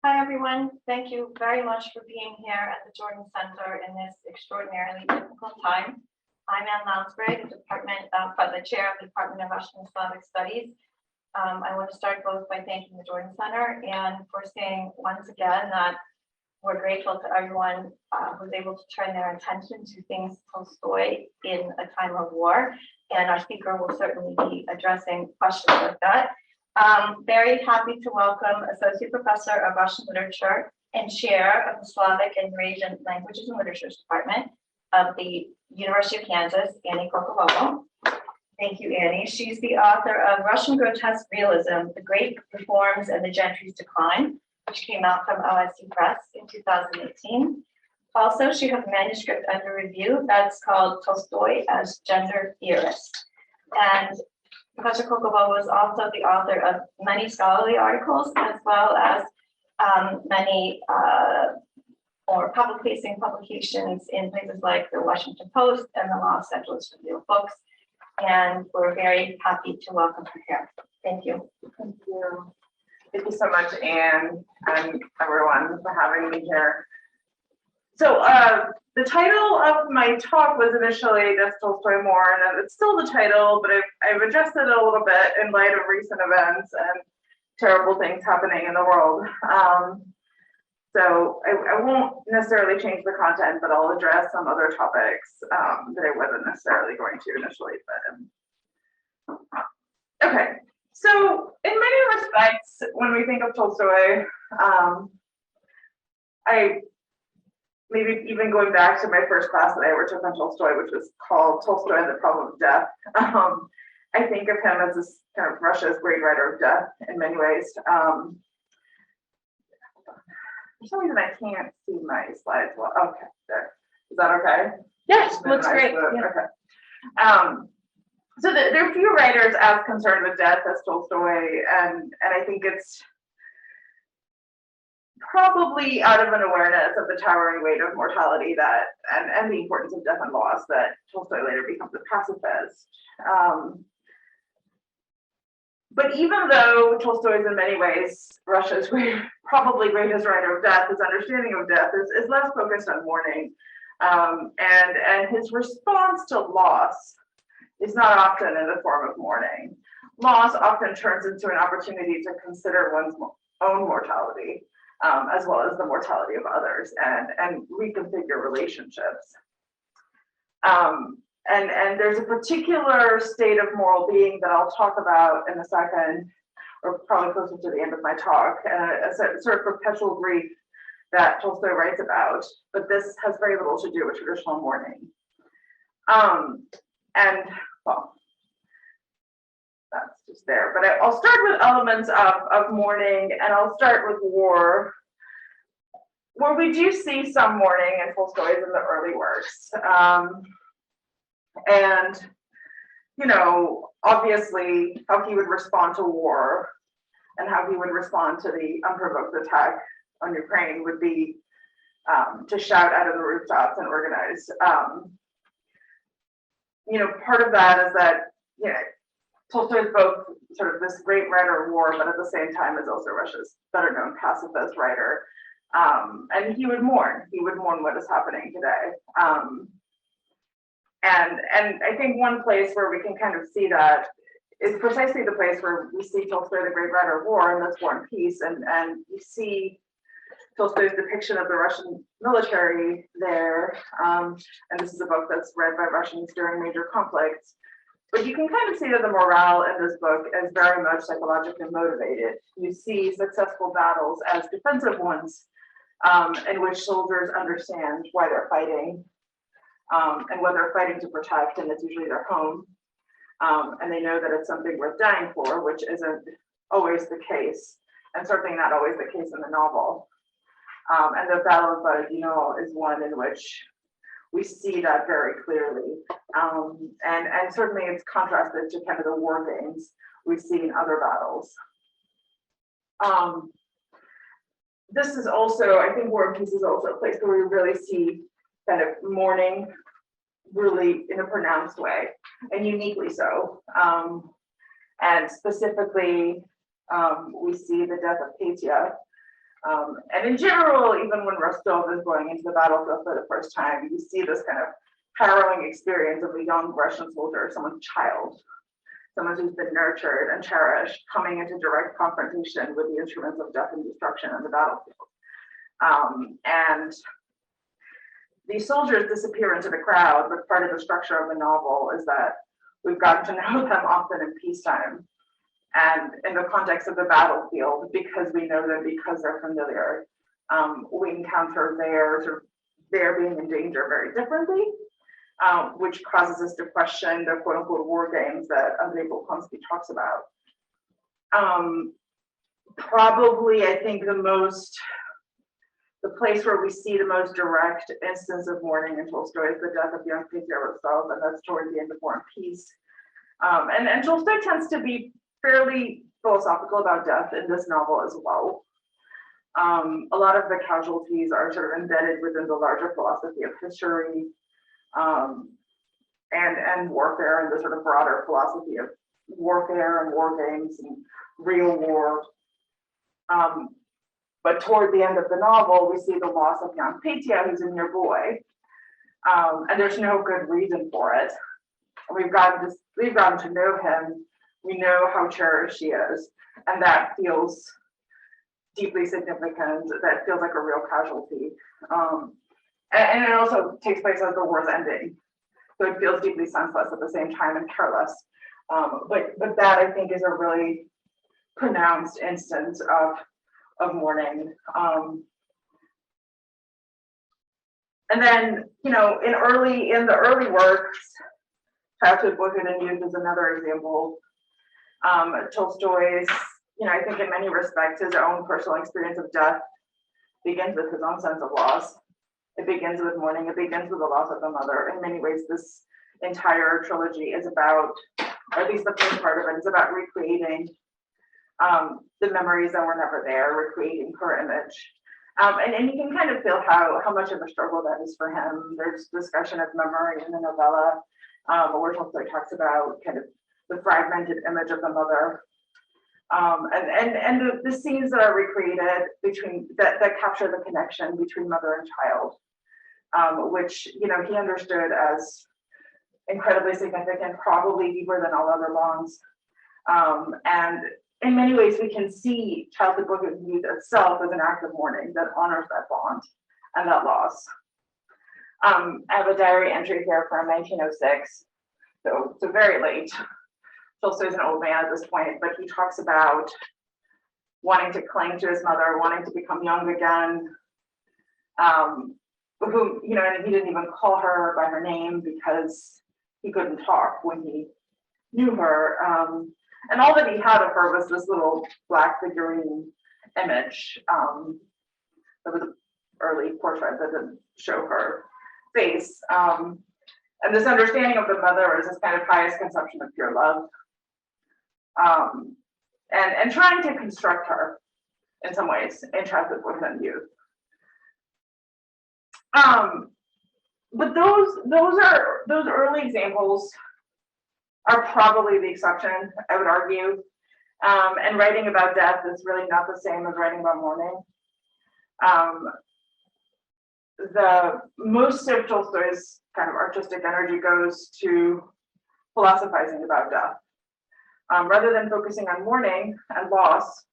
Hi, everyone. Thank you very much for being here at the Jordan Center in this extraordinarily difficult time. I'm Ann Lounsbury, the chair of the Department of Russian and Slavic Studies. I want to start both by thanking the Jordan Center and for saying once again that we're grateful to everyone who's able to turn their attention to things Tolstoy in a time of war. And our speaker will certainly be addressing questions like that. Very happy to welcome Associate Professor of Russian Literature and Chair of the Slavic and Eurasian Languages and Literatures Department of the University of Kansas, Ani Kokobobo. Thank you, Annie. She's the author of Russian Grotesque Realism, The Great Reforms and the Gentry's Decline, which came out from OSC Press in 2018. Also, she has a manuscript under review that's called Tolstoy as Gender Theorist. And Professor Kokobobo is also the author of many scholarly articles, as well as many more public-facing publications in places like the Washington Post and the Los Angeles Review of Books. And we're very happy to welcome her here. Thank you. Thank you. Thank you so much, Anne, and everyone for having me here. So the title of my talk was initially just Tolstoy Mourn, and it's still the title, but I've adjusted it a little bit in light of recent events and terrible things happening in the world. So I won't necessarily change the content, but I'll address some other topics that I wasn't necessarily going to initially. But okay, so in many respects, when we think of Tolstoy, maybe even going back to my first class that I ever took on Tolstoy, which was called Tolstoy and the Problem of Death, I think of him as this kind of Russia's great writer of death in many ways. For some reason, I can't see my slides well. Okay, there. Is that okay? Yes, looks great. Yeah. Okay. So there are few writers as concerned with death as Tolstoy, and I think it's probably out of an awareness of the towering weight of mortality that and the importance of death and loss that Tolstoy later becomes a pacifist. But even though Tolstoy is in many ways Russia's probably greatest writer of death, his understanding of death is less focused on mourning, and his response to loss is not often in the form of mourning. Loss often turns into an opportunity to consider one's own mortality, as well as the mortality of others, and reconfigure relationships. And there's a particular state of moral being that I'll talk about in a second, or probably closer to the end of my talk, a sort of perpetual grief that Tolstoy writes about, but this has very little to do with traditional mourning. And well, that's just there, but I'll start with elements of mourning, and I'll start with war, where we do see some mourning in Tolstoy's in the early works. And, you know, obviously how he would respond to war and how he would respond to the unprovoked attack on Ukraine would be to shout out of the rooftops and organize. You know, part of that is that, you know, Tolstoy is both sort of this great writer of war, but at the same time is also Russia's better known pacifist writer. And he would mourn what is happening today. And I think one place where we can kind of see that is precisely the place where we see Tolstoy, the great writer of war, and this War and Peace, and you see Tolstoy's depiction of the Russian military there. And this is a book that's read by Russians during major conflicts. But you can kind of see that the morale in this book is very much psychologically motivated. You see successful battles as defensive ones, in which soldiers understand why they're fighting, and what they're fighting to protect, and it's usually their home. And they know that it's something worth dying for, which isn't always the case, and certainly not always the case in the novel. And the Battle of Borodino is one in which we see that very clearly. And certainly it's contrasted to kind of the war games we see in other battles. This is also, I think War and Peace is also a place where we really see kind of mourning really in a pronounced way, and uniquely so. And specifically, we see the death of Petya, And in general, even when Rostov is going into the battlefield for the first time, you see this kind of harrowing experience of a young Russian soldier, someone's child, someone who's been nurtured and cherished, coming into direct confrontation with the instruments of death and destruction on the battlefield. And these soldiers disappear into the crowd, but part of the structure of the novel is that we've gotten to know them often in peacetime and in the context of the battlefield, because we know them, because they're familiar. We encounter their being in danger very differently, which causes us to question the quote unquote war games that Andrei Bolkonsky talks about. Probably, I think the place where we see the most direct instance of mourning in Tolstoy is the death of young Petya Rostov, and that's towards the end of War and Peace. And Tolstoy tends to be fairly philosophical about death in this novel as well. A lot of the casualties are sort of embedded within the larger philosophy of history, and warfare, and the sort of broader philosophy of warfare and war games and real war. But toward the end of the novel, we see the loss of young Petya, who's a mere boy, and there's no good reason for it. We've gotten to know him. We know how cherished he is, and that feels deeply significant. That feels like a real casualty. And it also takes place as the war's ending, so it feels deeply senseless at the same time and careless. But that, I think, is a really pronounced instance of mourning. And then, in the early works, childhood, boyhood, and youth is another example. Tolstoy's, I think in many respects, his own personal experience of death begins with his own sense of loss. It begins with mourning. It begins with the loss of the mother. In many ways, this entire trilogy is about, or at least the first part of it, is about recreating the memories that were never there, recreating her image. And you can kind of feel how much of a struggle that is for him. There's discussion of memory in the novella, where Tolstoy talks about kind of the fragmented image of the mother. And the scenes that are recreated between that capture the connection between mother and child, which he understood as incredibly significant, probably deeper than all other bonds. And in many ways, we can see childhood, boyhood, and youth itself as an act of mourning that honors that bond and that loss. I have a diary entry here from 1906, so very late. Tolstoy's an old man at this point, but he talks about wanting to cling to his mother, wanting to become young again, and he didn't even call her by her name because he couldn't talk when he knew her. And all that he had of her was this little black figurine image. That was an early portrait that didn't show her face. And this understanding of the mother is his kind of highest conception of pure love. And trying to construct her in some ways in childhood, boyhood, and youth. But those early examples are probably the exception, I would argue. And writing about death is really not the same as writing about mourning. The most of Tolstoy's kind of artistic energy goes to philosophizing about death. Rather than focusing on mourning and loss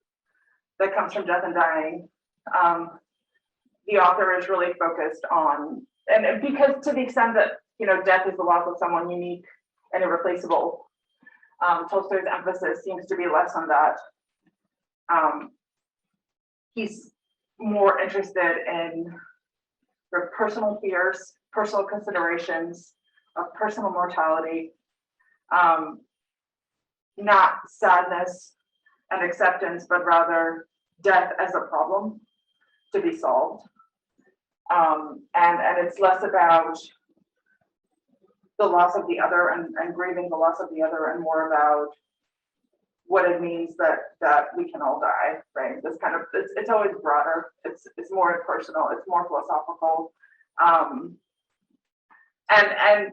that comes from death and dying, the author is really focused on, and because to the extent that death is the loss of someone unique and irreplaceable, Tolstoy's emphasis seems to be less on that. He's more interested in sort of personal fears, personal considerations of personal mortality, not sadness and acceptance, but rather death as a problem to be solved. And it's less about the loss of the other and grieving the loss of the other, and more about what it means that we can all die, right? This kind of, it's always broader, it's more impersonal, it's more philosophical. And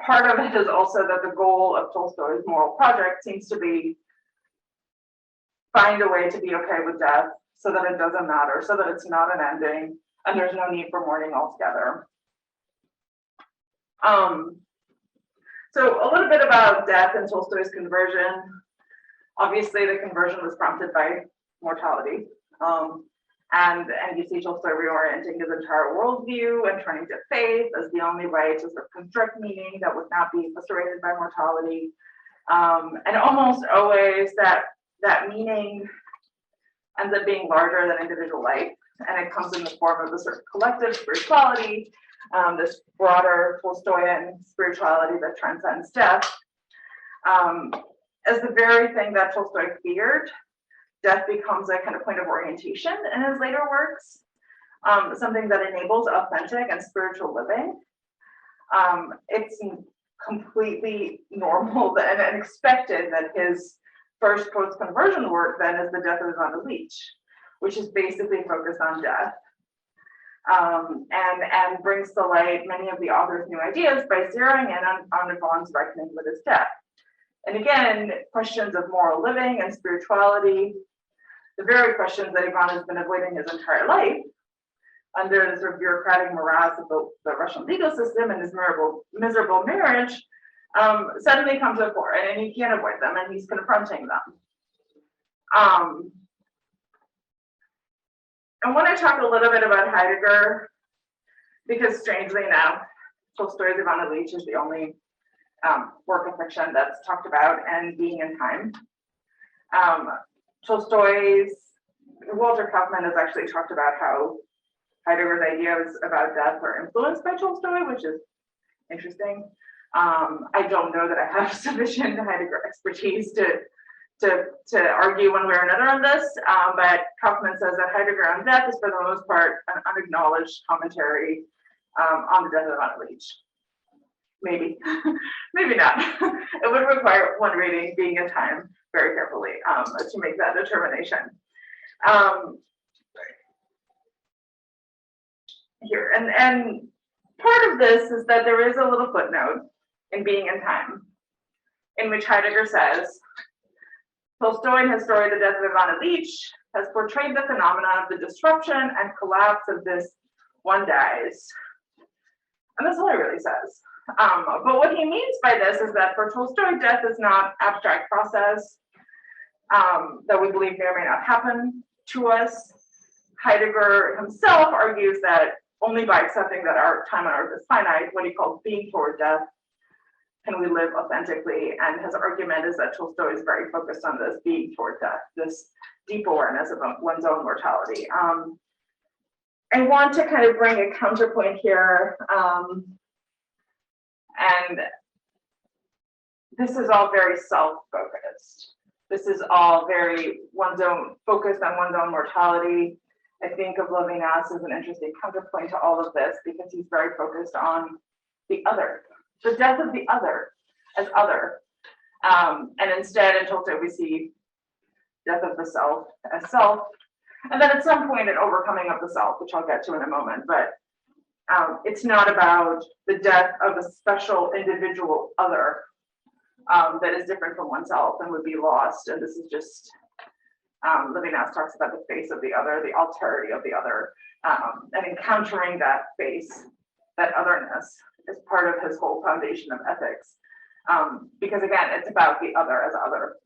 part of it is also that the goal of Tolstoy's moral project seems to be find a way to be okay with death so that it doesn't matter, so that it's not an ending, and there's no need for mourning altogether. So a little bit about death and Tolstoy's conversion. Obviously, the conversion was prompted by mortality. And you see Tolstoy reorienting his entire worldview and turning to faith as the only way to sort of construct meaning that would not be eviscerated by mortality. And almost always that meaning ends up being larger than individual life, and it comes in the form of a sort of collective spirituality, this broader Tolstoyan spirituality that transcends death. As the very thing that Tolstoy feared, death becomes a kind of point of orientation in his later works, something that enables authentic and spiritual living. It's completely normal and expected that his first post-conversion work then is The Death of Ivana Leach, which is basically focused on death, and brings to light many of the author's new ideas by zeroing in on Ivan's reckoning with his death. And again, questions of moral living and spirituality, the very questions that Ivan has been avoiding his entire life under the sort of bureaucratic morass of the Russian legal system and his miserable marriage, suddenly come to the fore, and he can't avoid them, and he's confronting them. I want to talk a little bit about Heidegger, because strangely enough, Tolstoy's Ivana Leach is the only work of fiction that's talked about and Being in Time. Tolstoy's, Walter Kaufmann has actually talked about how Heidegger's ideas about death were influenced by Tolstoy, which is interesting. I don't know that I have sufficient Heidegger expertise to argue one way or another on this, but Kaufmann says that Heidegger on death is for the most part an unacknowledged commentary on the death of Ivana Leach. Maybe, maybe not. It would require one reading Being in Time very carefully to make that determination. Here, and part of this is that there is a little footnote in Being in Time, in which Heidegger says, Tolstoy in his story, The Death of Ivana Leach, has portrayed the phenomenon of the disruption and collapse of this one dies. And that's all he really says. But what he means by this is that for Tolstoy, death is not abstract process that we believe may or may not happen to us. Heidegger himself argues that only by accepting that our time on earth is finite, what he calls being toward death, can we live authentically. And his argument is that Tolstoy is very focused on this being toward death, this deep awareness of one's own mortality. I want to kind of bring a counterpoint here. And this is all very self-focused. This is all very one's own, focused on one's own mortality. I think of Levinas as an interesting counterpoint to all of this because he's very focused on the other, the death of the other as other. And instead in Tolstoy we see death of the self as self. And then at some point an overcoming of the self, which I'll get to in a moment, but it's not about the death of a special individual other that is different from oneself and would be lost. And this is just, Levinas talks about the face of the other, the alterity of the other, and encountering that face, that otherness, is part of his whole foundation of ethics. Because again, it's about the other as other.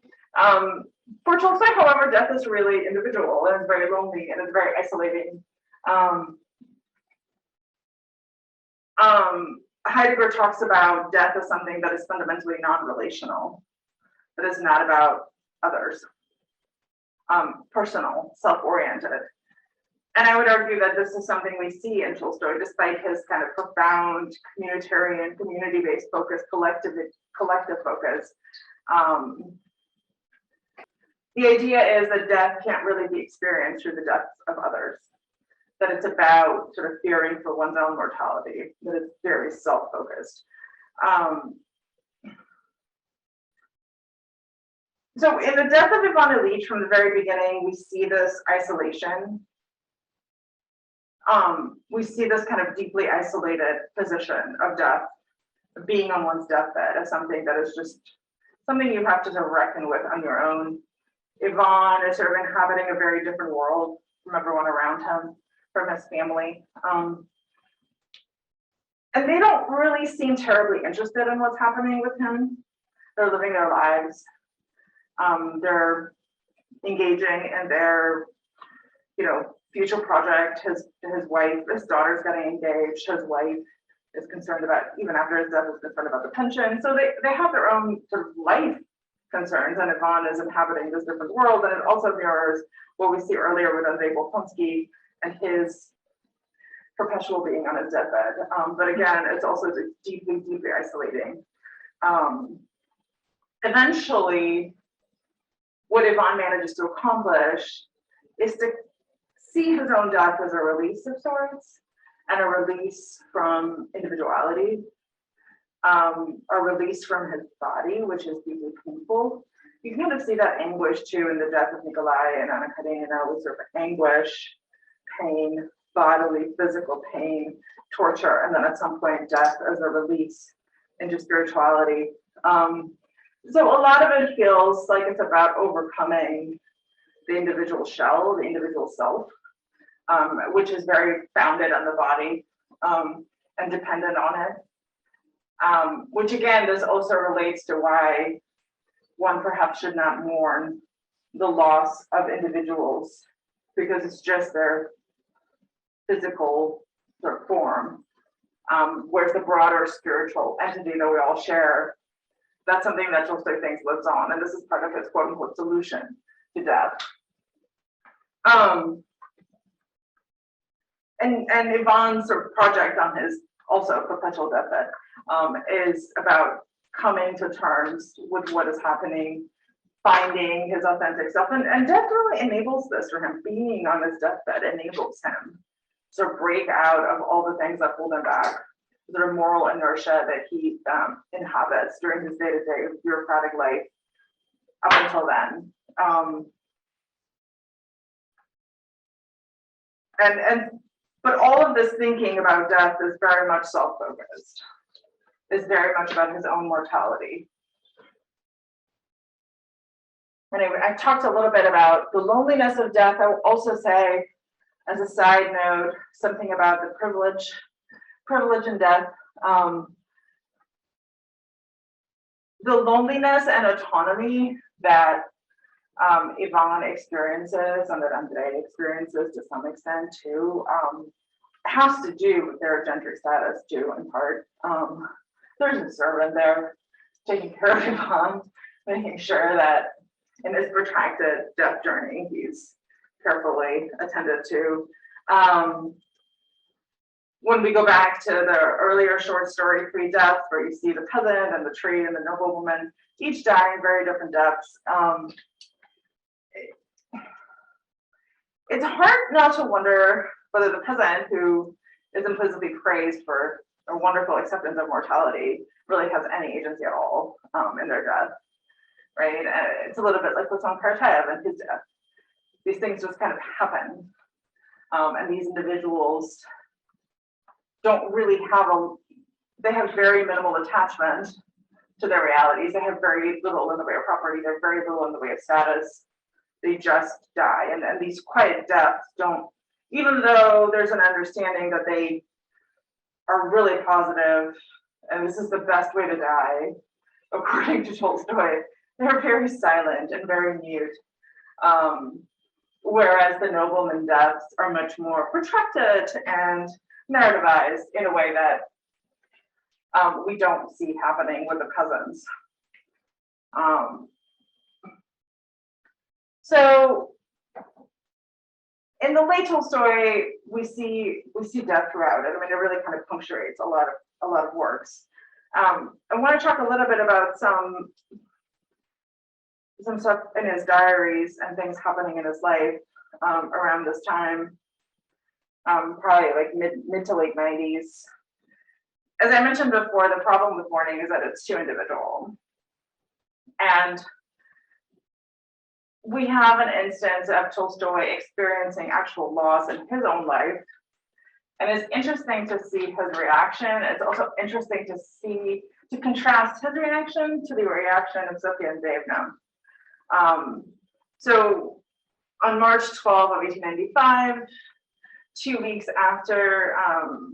For Tolstoy, however, death is really individual and it's very lonely and it's very isolating. Heidegger talks about death as something that is fundamentally non-relational, that is not about others, personal, self-oriented. And I would argue that this is something we see in Tolstoy, despite his kind of profound communitarian, community-based focus, collective focus. The idea is that death can't really be experienced through the deaths of others, that it's about sort of fearing for one's own mortality, that it's very self-focused. So in The Death of Ivana Leach, from the very beginning, we see this isolation. We see this kind of deeply isolated position of death, being on one's deathbed as something that is just something you have to reckon with on your own. Ivan is sort of inhabiting a very different world from everyone around him, from his family. And they don't really seem terribly interested in what's happening with him. They're living their lives. They're engaging in their, future project. His wife, his daughter's getting engaged. His wife is concerned about, even after his death, is concerned about the pension. So they have their own sort of life concerns, and Ivan is inhabiting this different world. And it also mirrors what we see earlier with Andrei Bolkonsky and his perpetual being on his deathbed. But again, it's also deeply, deeply isolating. Eventually, what Ivan manages to accomplish is to see his own death as a release of sorts, and a release from individuality, a release from his body, which is deeply painful. You can kind of see that anguish too in the death of Nikolai and Anna Karenina, with sort of anguish, pain, bodily, physical pain, torture, and then at some point death as a release into spirituality. So a lot of it feels like it's about overcoming the individual shell, the individual self, which is very founded on the body and dependent on it. Which again, this also relates to why one perhaps should not mourn the loss of individuals, because it's just their physical sort of form, whereas the broader spiritual entity that we all share, that's something that Tolstoy thinks lives on, and this is part of his quote unquote solution to death. And Ivan's sort of project on his also perpetual deathbed is about coming to terms with what is happening, finding his authentic self, and death really enables this for him. Being on his deathbed enables him to break out of all the things that hold him back, the moral inertia that he inhabits during his day-to-day bureaucratic life up until then. But all of this thinking about death is very much self-focused, is very much about his own mortality. Anyway, I talked a little bit about the loneliness of death. I will also say, as a side note, something about the privilege in death. The loneliness and autonomy that Ivan experiences and that Andrei experiences to some extent too, has to do with their gentry status too, in part. There's a servant there taking care of Ivan, making sure that in his protracted death journey, he's carefully attended to. When we go back to the earlier short story, Pre-Death, where you see the peasant and the tree and the noblewoman, each die in very different depths. It's hard not to wonder whether the peasant, who is implicitly praised for a wonderful acceptance of mortality, really has any agency at all in their death, right? It's a little bit like Platon Karateyev and his death. These things just kind of happen, and these individuals don't really have they have very minimal attachment to their realities. They have very little in the way of property. They have very little in the way of status. They just die. And these quiet deaths don't, even though there's an understanding that they are really positive, and this is the best way to die, according to Tolstoy, they're very silent and very mute. Whereas the nobleman deaths are much more protracted and narrativized in a way that we don't see happening with the peasants. So in the late Tolstoy, we see death throughout it. I mean, it really kind of punctuates a lot of works. I want to talk a little bit about some stuff in his diaries and things happening in his life around this time, probably like mid to late 90s. As I mentioned before, the problem with mourning is that it's too individual. And we have an instance of Tolstoy experiencing actual loss in his own life. And it's interesting to see his reaction. It's also interesting to contrast his reaction to the reaction of Sofia and Devna. So on March 12 of 1895, 2 weeks after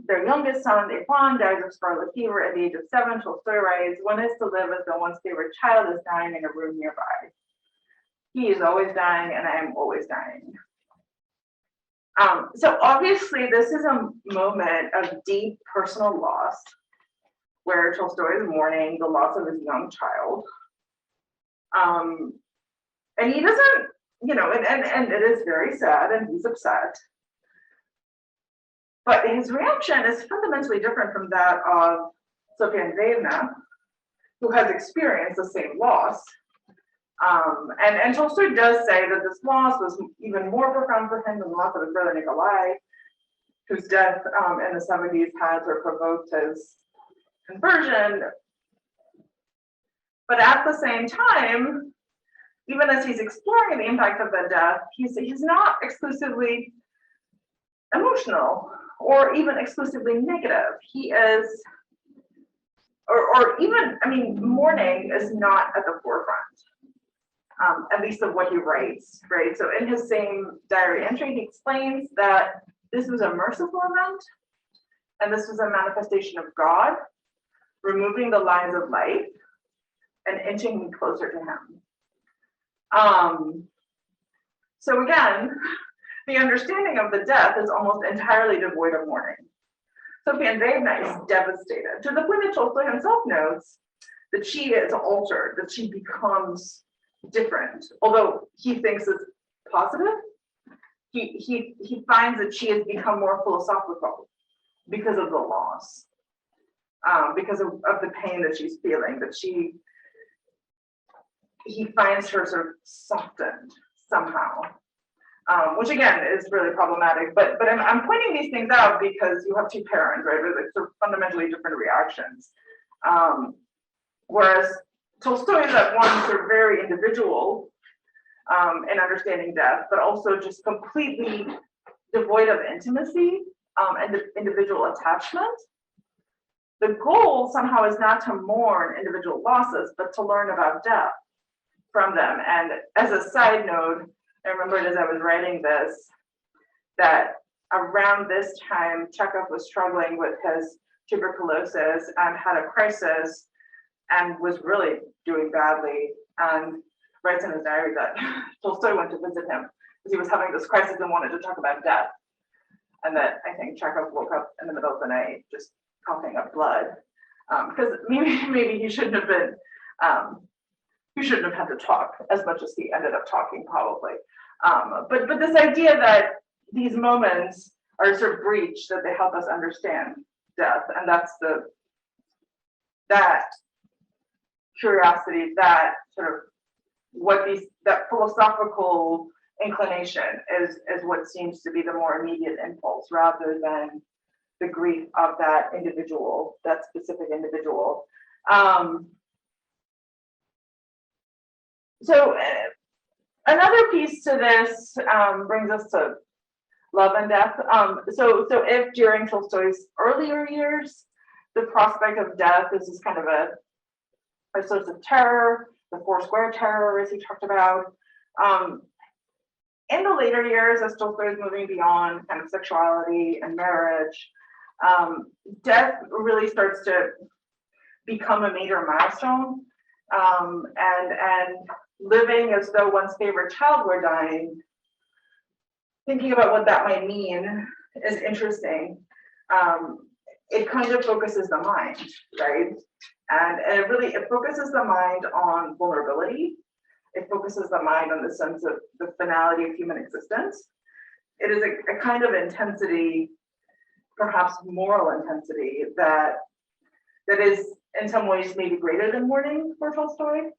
their youngest son, Juan, dies of scarlet fever at the age of 7, Tolstoy writes, "One is to live as though one's favorite child is dying in a room nearby. He is always dying, and I am always dying." So obviously, this is a moment of deep personal loss, where Tolstoy is mourning the loss of his young child. And he doesn't, and it is very sad, and he's upset. But his reaction is fundamentally different from that of Tolstoy and Death, who has experienced the same loss. And Tolstoy does say that this loss was even more profound for him than the loss of his brother Nikolai, whose death in the 70s had sort of provoked his conversion. But at the same time, even as he's exploring the impact of the death, he's not exclusively emotional or even exclusively negative. He is, or even, mourning is not at the forefront, at least of what he writes, right? So in his same diary entry, he explains that this was a merciful event, and this was a manifestation of God removing the lines of life and inching me closer to him. So again, the understanding of the death is almost entirely devoid of mourning. Sophie Andreevna is devastated, to the point that Tolstoy himself notes that she is altered, that she becomes different. Although he thinks it's positive, he finds that she has become more philosophical because of the loss, because of the pain that she's feeling, that he finds her sort of softened somehow, which again is really problematic. But I'm pointing these things out because you have two parents, right, with like sort of fundamentally different reactions. Whereas Tolstoy is at once sort of very individual in understanding death, but also just completely devoid of intimacy and individual attachment. The goal somehow is not to mourn individual losses, but to learn about death from them. And as a side note, I remembered as I was writing this, that around this time, Chekhov was struggling with his tuberculosis and had a crisis and was really doing badly, and writes in his diary that Tolstoy went to visit him because he was having this crisis and wanted to talk about death. And that I think Chekhov woke up in the middle of the night just coughing up blood, because maybe he shouldn't have been, he shouldn't have had to talk as much as he ended up talking, probably. But this idea that these moments are sort of breach, that they help us understand death, and that's that curiosity, that sort of that philosophical inclination is what seems to be the more immediate impulse, rather than the grief of that individual, that specific individual. So another piece to this brings us to love and death. So if during Tolstoy's earlier years, the prospect of death is this kind of a source of terror, the Foursquare terror, as he talked about. In the later years, as Tolstoy is moving beyond kind of sexuality and marriage, death really starts to become a major milestone, and living as though one's favorite child were dying, thinking about what that might mean is interesting. It kind of focuses the mind, right? And it focuses the mind on vulnerability. It focuses the mind on the sense of the finality of human existence. It is a kind of intensity, perhaps moral intensity, that is in some ways maybe greater than mourning for Tolstoy.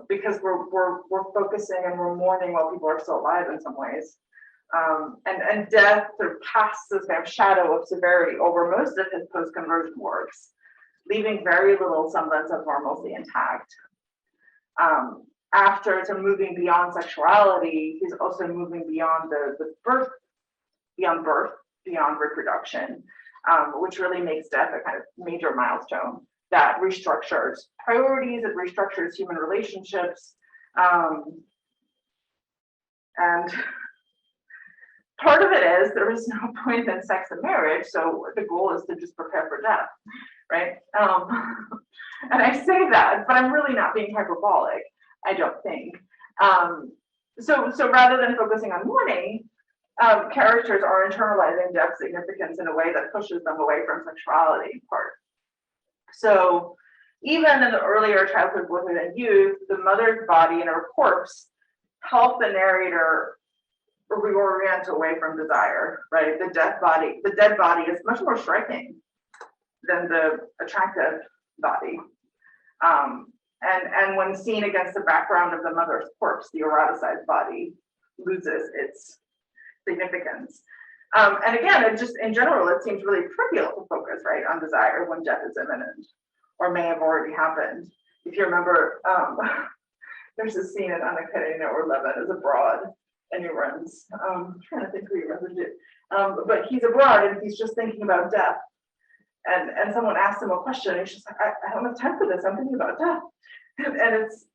Because we're focusing and we're mourning while people are still alive in some ways. And death sort of casts this kind of shadow of severity over most of his post-conversion works, leaving very little semblance of normalcy intact. After sort of moving beyond sexuality, he's also moving beyond the birth, beyond reproduction, which really makes death a kind of major milestone that restructures priorities, it restructures human relationships, And part of it is there is no point in sex and marriage, so the goal is to just prepare for death, right? And I say that, but I'm really not being hyperbolic, I don't think. So rather than focusing on mourning, characters are internalizing death's significance in a way that pushes them away from sexuality in part. So even in the earlier childhood, boyhood, and youth, the mother's body and her corpse help the narrator reorient away from desire, right? The dead body is much more striking than the attractive body. And when seen against the background of the mother's corpse, the eroticized body loses its significance. And again, it just in general, it seems really trivial to focus, right, on desire when death is imminent or may have already happened. If you remember, there's a scene in Ani Kokobobo where Levin is abroad and he runs. I'm trying to think who he runs into. But he's abroad and he's just thinking about death. And someone asked him a question and he's just like, I don't have time for this. I'm thinking about death. And it's,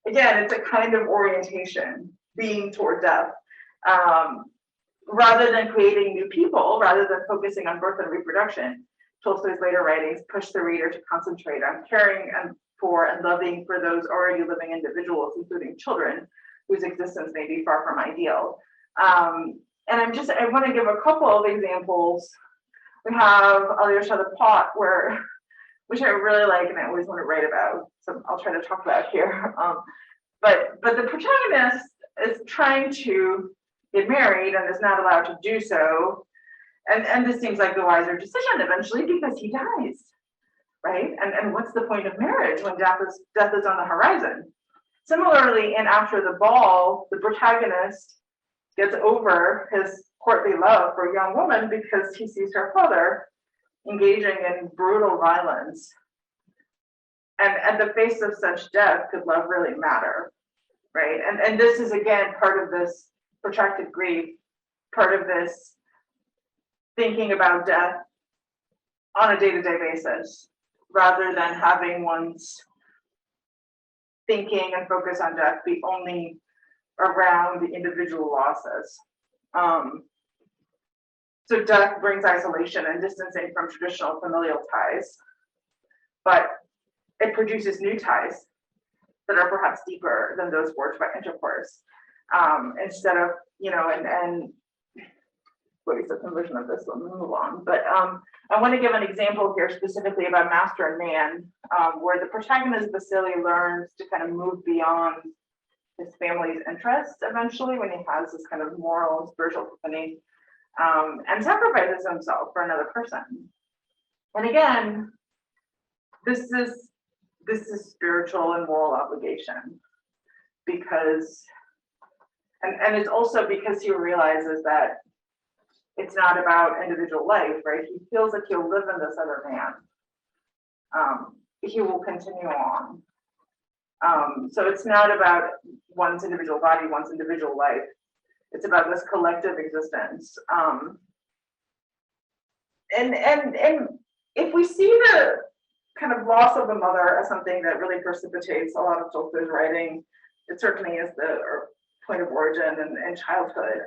again, it's a kind of orientation, being toward death. Rather than creating new people, rather than focusing on birth and reproduction, Tolstoy's later writings push the reader to concentrate on caring for and loving for those already living individuals, including children, whose existence may be far from ideal. And I want to give a couple of examples. We have Alyosha the Pot, which I really like and I always want to write about, so I'll try to talk about here. But the protagonist is trying to get married and is not allowed to do so. And this seems like the wiser decision eventually because he dies, right? And what's the point of marriage when death is on the horizon? Similarly, in After the Ball, the protagonist gets over his courtly love for a young woman because he sees her father engaging in brutal violence. And at the face of such death, could love really matter, right? And this is, again, part of this protracted grief, part of this thinking about death on a day-to-day basis, rather than having one's thinking and focus on death be only around the individual losses. So death brings isolation and distancing from traditional familial ties, but it produces new ties that are perhaps deeper than those forged by intercourse. Instead of, and what is the conversion of this one? Move on. But I want to give an example here specifically about Master and Man, where the protagonist Vasily learns to kind of move beyond his family's interests eventually when he has this kind of moral and spiritual epiphany, and sacrifices himself for another person. And again, this is spiritual and moral obligation because, and it's also because he realizes that it's not about individual life, right? He feels like he'll live in this other man. He will continue on. So it's not about one's individual body, one's individual life. It's about this collective existence. And if we see the kind of loss of a mother as something that really precipitates a lot of Tolstoy's writing, it certainly is the point of origin and childhood.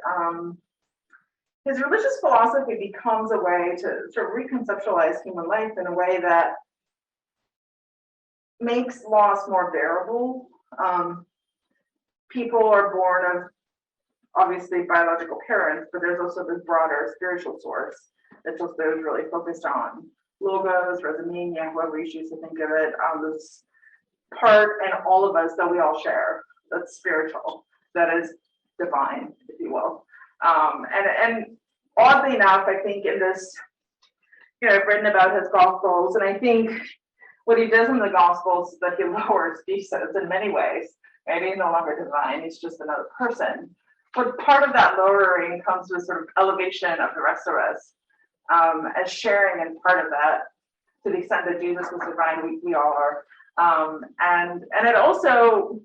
His religious philosophy becomes a way to sort of reconceptualize human life in a way that makes loss more bearable. People are born of obviously biological parents, but there's also this broader spiritual source that Tolstoy is really focused on. Logos, Razumenia, whoever you choose to think of it, this part in all of us that we all share, that's spiritual, that is divine, if you will. And oddly enough, I think in this, I've written about his Gospels, and I think what he does in the Gospels is that he lowers Jesus in many ways. Right? He's no longer divine, he's just another person. But part of that lowering comes with sort of elevation of the rest of us, as sharing in part of that, to the extent that Jesus was divine, we all are. And it also,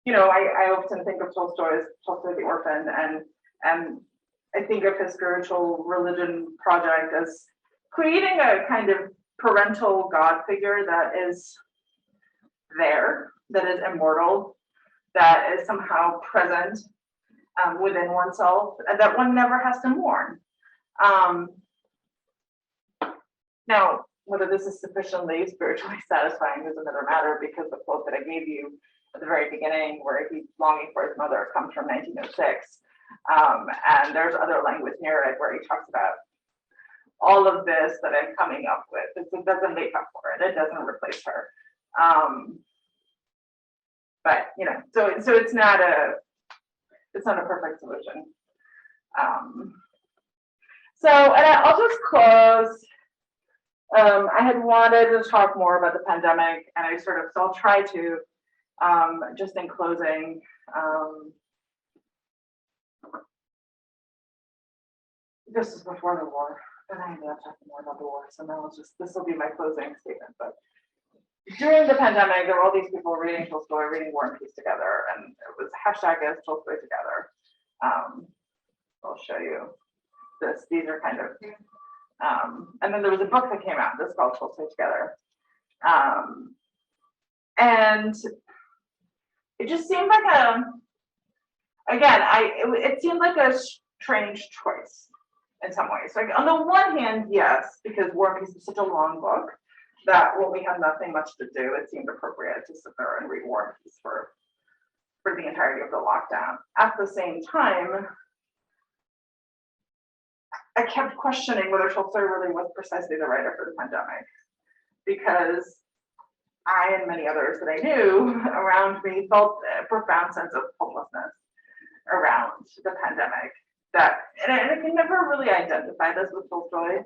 I often think of Tolstoy as Tolstoy the orphan, and I think of his spiritual religion project as creating a kind of parental God figure that is there, that is immortal, that is somehow present within oneself, and that one never has to mourn. Now, whether this is sufficiently spiritually satisfying is another matter, because the quote that I gave you at the very beginning, where he's longing for his mother, comes from 1906. And there's other language near it where he talks about all of this that I'm coming up with. It doesn't make up for it. It doesn't replace her. But you know, so it's not a perfect solution. And I'll just close. I had wanted to talk more about the pandemic, and so I'll try to, just in closing, this is before the war, and I ended up talking more about the war, so now this will be my closing statement. But during the pandemic, there were all these people reading Tolstoy, reading War and Peace together, and it was hashtag as Tolstoy together. I'll show you this. These are kind of, and then there was a book that came out that's called Tolstoy Together. And it just seemed like it seemed like a strange choice in some ways. Like on the one hand, yes, because War and Peace is such a long book that when we had nothing much to do, it seemed appropriate to sit there and read War and Peace for the entirety of the lockdown. At the same time, I kept questioning whether Tolstoy really was precisely the writer for the pandemic, because I and many others that I knew around me felt a profound sense of hopelessness around the pandemic. And I can never really identify this with Tolstoy,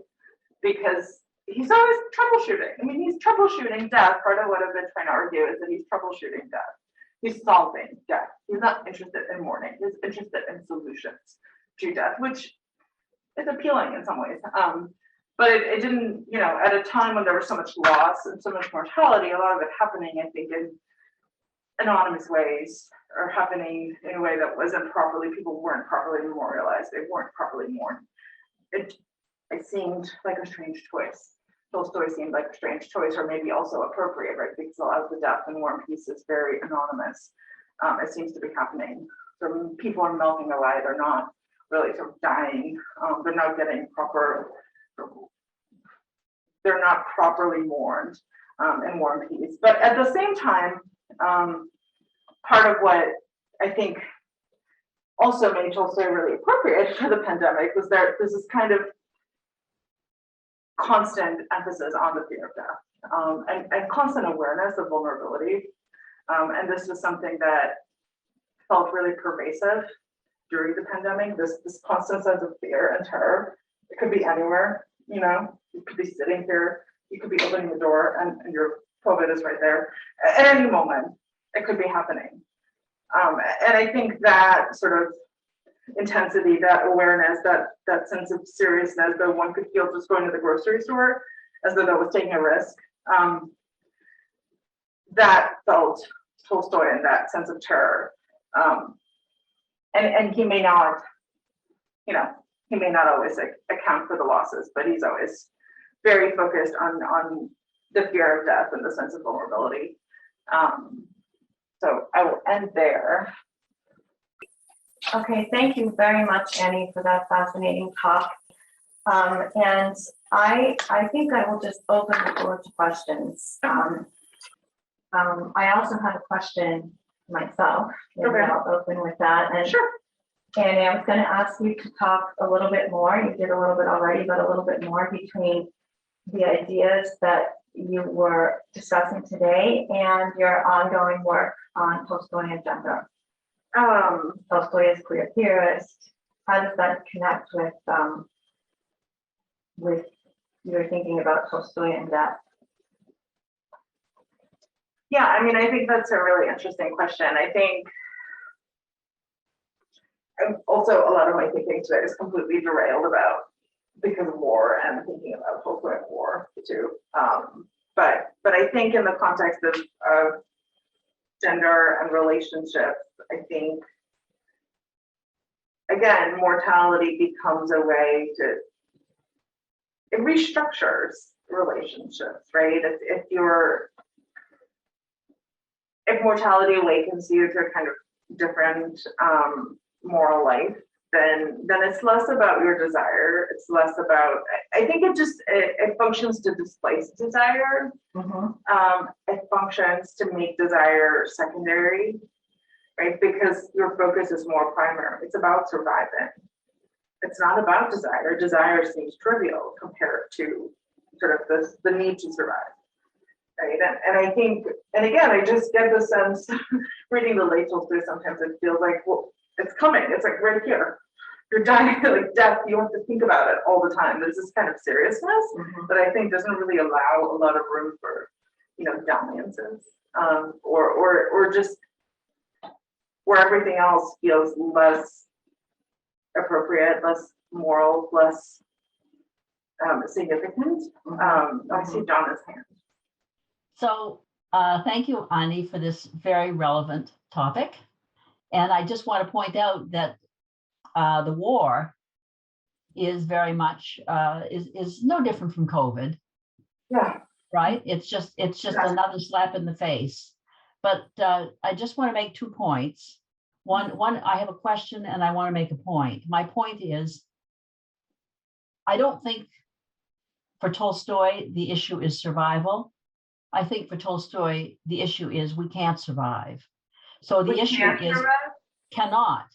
because he's always troubleshooting. I mean, he's troubleshooting death. Part of what I've been trying to argue is that he's troubleshooting death. He's solving death. He's not interested in mourning. He's interested in solutions to death, which is appealing in some ways. But it didn't, you know, at a time when there was so much loss and so much mortality, a lot of it happening, I think, in anonymous ways, or happening in a way that wasn't properly, people weren't properly memorialized, they weren't properly mourned. It seemed like a strange choice. Tolstoy seemed like a strange choice, or maybe also appropriate, right? Because a lot of the death in War and Peace is very anonymous. It seems to be happening. So people are melting away, they're not really sort of dying, they're not getting they're not properly mourned in War and Peace. But at the same time, part of what I think also made Tolstoy really appropriate for the pandemic was that this is kind of constant emphasis on the fear of death, and constant awareness of vulnerability. And this was something that felt really pervasive during the pandemic, this constant sense of fear and terror. It could be anywhere, you know, you could be sitting here, you could be opening the door and your COVID is right there. At any moment, it could be happening. And I think that sort of intensity, that awareness, that sense of seriousness that one could feel just going to the grocery store as though that was taking a risk, that felt Tolstoy and that sense of terror. And he may not, you know, he may not always account for the losses, but he's always very focused on the fear of death and the sense of vulnerability. So I will end there. Okay, thank you very much, Annie, for that fascinating talk. And I think I will just open the floor to questions. I also had a question myself. Maybe Okay. I'll open with that. And Sure. And I was going to ask you to talk a little bit more. You did a little bit already, but a little bit more between the ideas that you were discussing today and your ongoing work on Tolstoy and gender. Tolstoy as queer theorist. How does that connect with your thinking about Tolstoy and death? Yeah, I mean, I think that's a really interesting question. I think also a lot of my thinking today is completely derailed because of war and thinking about Tolstoy and war too. But I think in the context of gender and relationships, I think again, mortality becomes a way it restructures relationships, right? If mortality awakens you to kind of different moral life, then it's less about your desire. It's less about, I think it functions to displace desire. It functions to make desire secondary, right? Because your focus is more primary. It's about surviving. It's not about desire. Desire seems trivial compared to sort of the need to survive. Right. And I think, and again, I just get the sense reading the late Tolstoy, sometimes it feels like, well, it's coming. It's like right here. You're dying, like death. You have to think about it all the time. There's this kind of seriousness that I think doesn't really allow a lot of room for, dalliances, or just where everything else feels less appropriate, less moral, less significant. I see Donna's hand. So thank you, Ani, for this very relevant topic. And I just want to point out that the war is very much is no different from COVID. Yeah. Right. It's just another slap in the face. But I just want to make 2 points. One, I have a question and I want to make a point. My point is, I don't think for Tolstoy, the issue is survival. I think for Tolstoy, the issue is we can't survive. So the issue is cannot.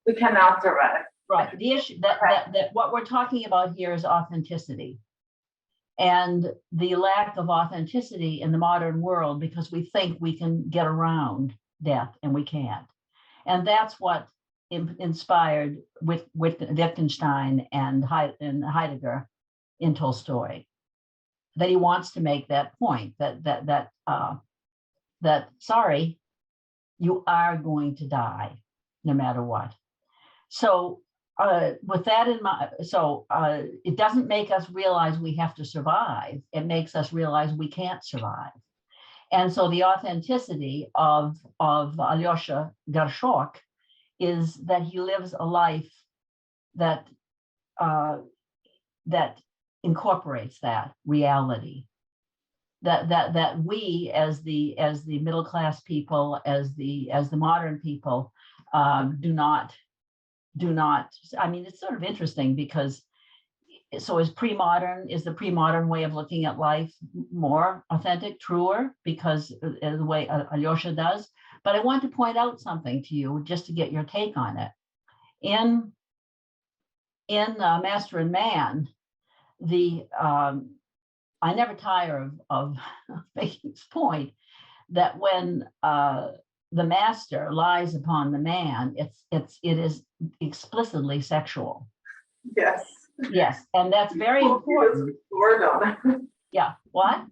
We cannot survive. Right. The issue that what we're talking about here is authenticity. And the lack of authenticity in the modern world, because we think we can get around death and we can't. And that's what inspired with Wittgenstein and Heidegger in Tolstoy, that he wants to make that point that sorry, you are going to die no matter what. So with that in mind, it doesn't make us realize we have to survive. It makes us realize we can't survive. And so the authenticity of Alyosha Gershok is that he lives a life that incorporates that reality. That we as the middle class people, as the modern people, do not. I mean, it's sort of interesting because so is the pre-modern way of looking at life more authentic, truer, because the way Alyosha does. But I want to point out something to you just to get your take on it. In Master and Man, I never tire of making this point that when the master lies upon the man, it is explicitly sexual. Yes. Yes, and that's very important. Yeah. What?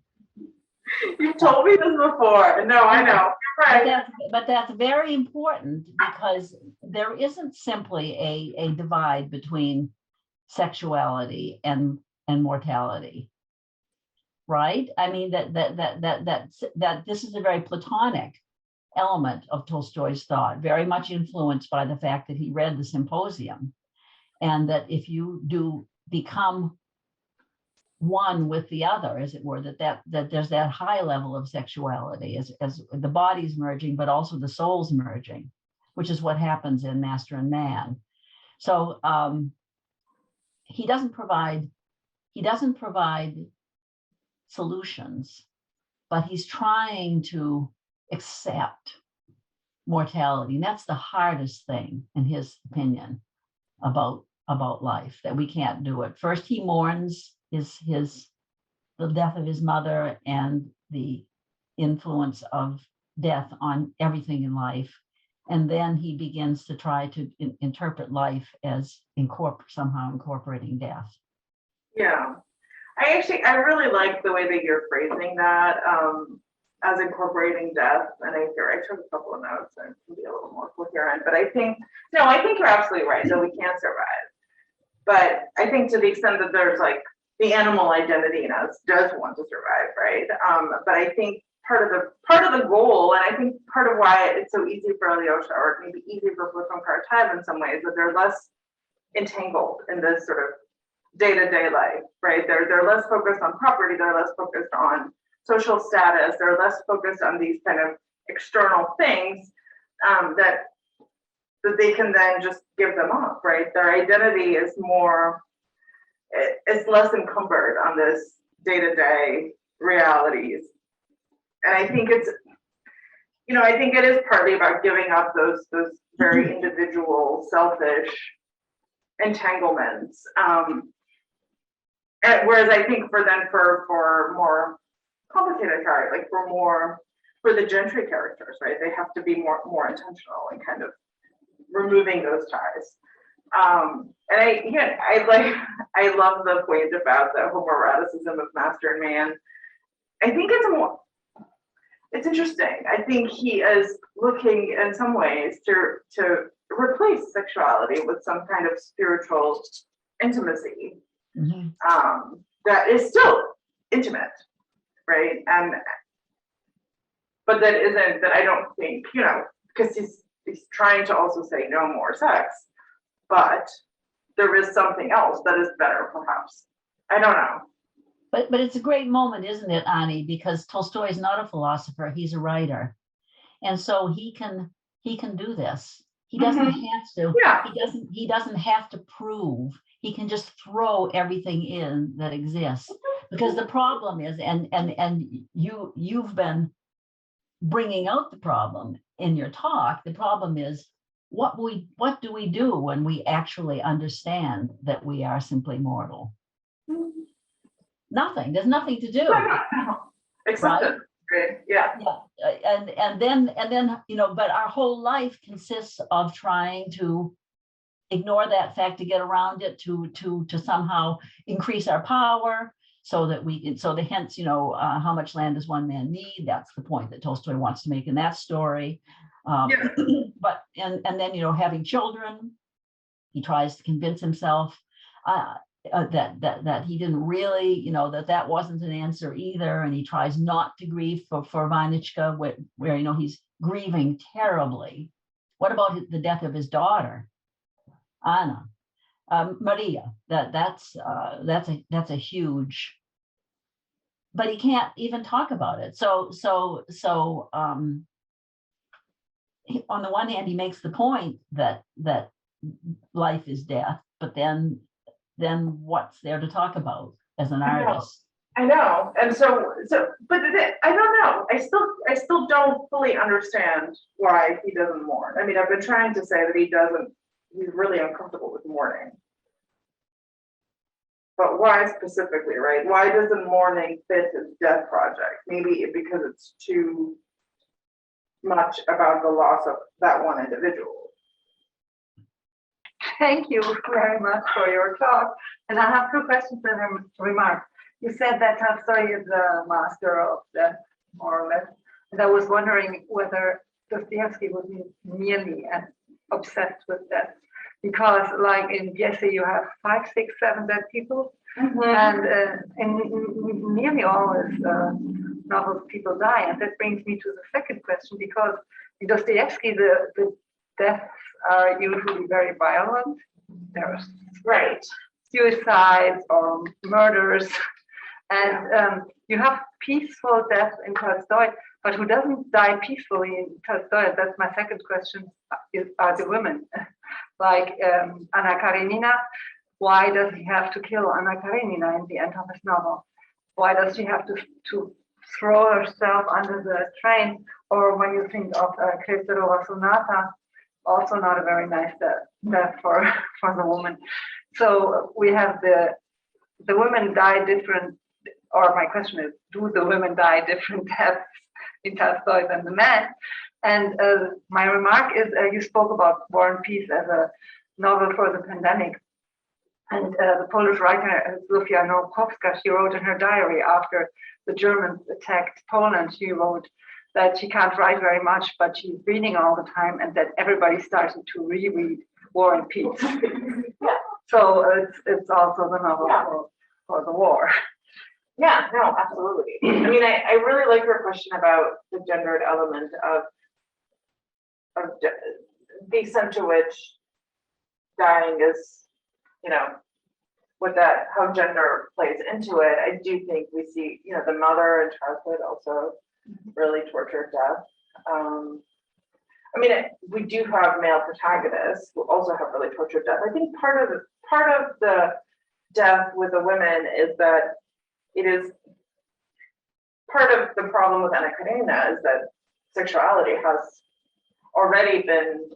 You've told me this before. No, I know. You're right. But that's very important because there isn't simply a divide between sexuality and mortality, right? I mean that this is a very Platonic element of Tolstoy's thought, very much influenced by the fact that he read the Symposium, and that if you do become one with the other, as it were, that there's that high level of sexuality as the body's merging, but also the soul's merging, which is what happens in Master and Man. So he doesn't provide solutions, but he's trying to accept mortality. And that's the hardest thing, in his opinion, about life, that we can't do it. First, he mourns the death of his mother and the influence of death on everything in life. And then he begins to try to interpret life as somehow incorporating death. Yeah. I really like the way that you're phrasing that, as incorporating death. And I took a couple of notes and can be a little more coherent, but I think you're absolutely right that we can't survive. But I think to the extent that there's like the animal identity in us does want to survive, right? But I think part of the goal, and I think part of why it's so easy for Alyosha, or maybe easy for Platoon Karatayev in some ways, that they're less entangled in this sort of day-to-day life, right? They're less focused on property, they're less focused on social status, they're less focused on these kind of external things that that they can then just give them up, right? Their identity is more, it's less encumbered on this day-to-day realities. And I think it's, I think it is partly about giving up those very individual, selfish entanglements. Whereas I think for more complicated characters, like for the gentry characters, right? They have to be more intentional and kind of removing those ties. And I love the point about the homoeroticism of master and man. I think it's interesting. I think he is looking in some ways to replace sexuality with some kind of spiritual intimacy. That is still intimate, right? But that I don't think, because he's trying to also say no more sex, but there is something else that is better, perhaps. I don't know. But it's a great moment, isn't it, Ani? Because Tolstoy is not a philosopher; he's a writer, and so he can do this. He doesn't have to. Yeah. He doesn't have to prove. He can just throw everything in that exists. Because the problem is, and you've been bringing out the problem in your talk. The problem is what do we do when we actually understand that we are simply mortal? Nothing. There's nothing to do. Except right? Right. Yeah. And then but our whole life consists of trying to ignore that fact, to get around it, to somehow increase our power, so that hence how much land does one man need? That's the point that Tolstoy wants to make in that story. But and then having children, he tries to convince himself that he didn't really, that wasn't an answer either, and he tries not to grieve for Vanichka, where he's grieving terribly. What about the death of his daughter, Anna, Maria? That's a huge. But he can't even talk about it. So on the one hand, he makes the point that life is death, but then what's there to talk about as an artist? I know. And but I don't know. I still don't fully understand why he doesn't mourn. I mean, I've been trying to say that he's really uncomfortable with mourning. But why specifically, right? Why doesn't mourning fit his death project? Maybe because it's too much about the loss of that one individual. Thank you very much for your talk. And I have 2 questions and a remark. You said that Tolstoy is a master of death, more or less. And I was wondering whether Dostoevsky was nearly as obsessed with death. Because like in Jesse, you have 5, 6, 7 dead people. And in nearly all his novels, people die. And that brings me to the second question, because in Dostoevsky, the deaths are usually very violent. There's suicides or murders, and you have peaceful death in Tolstoy, but who doesn't die peacefully in Tolstoy? That's my second question. Are the women like Anna Karenina? Why does he have to kill Anna Karenina in the end of his novel? Why does she have to throw herself under the train? Or when you think of Kresterova Sonata, also not a very nice death for the woman. So we have the women die different, or my question is, do the women die different deaths in Tolstoy than the men? And my remark is, you spoke about War and Peace as a novel for the pandemic. And the Polish writer Zofia Nowakowska, she wrote in her diary after the Germans attacked Poland, she wrote that she can't write very much, but she's reading all the time, and that everybody started to reread War and Peace. So it's also the novel for the war. Yeah, no, absolutely. I mean, I really like your question about the gendered element of the extent to which dying is, how gender plays into it. I do think we see, the mother in childhood also really tortured death. I mean, we do have male protagonists who also have really tortured death. I think part of the death with the women is that it is part of the problem with Ani Karenina is that sexuality has already been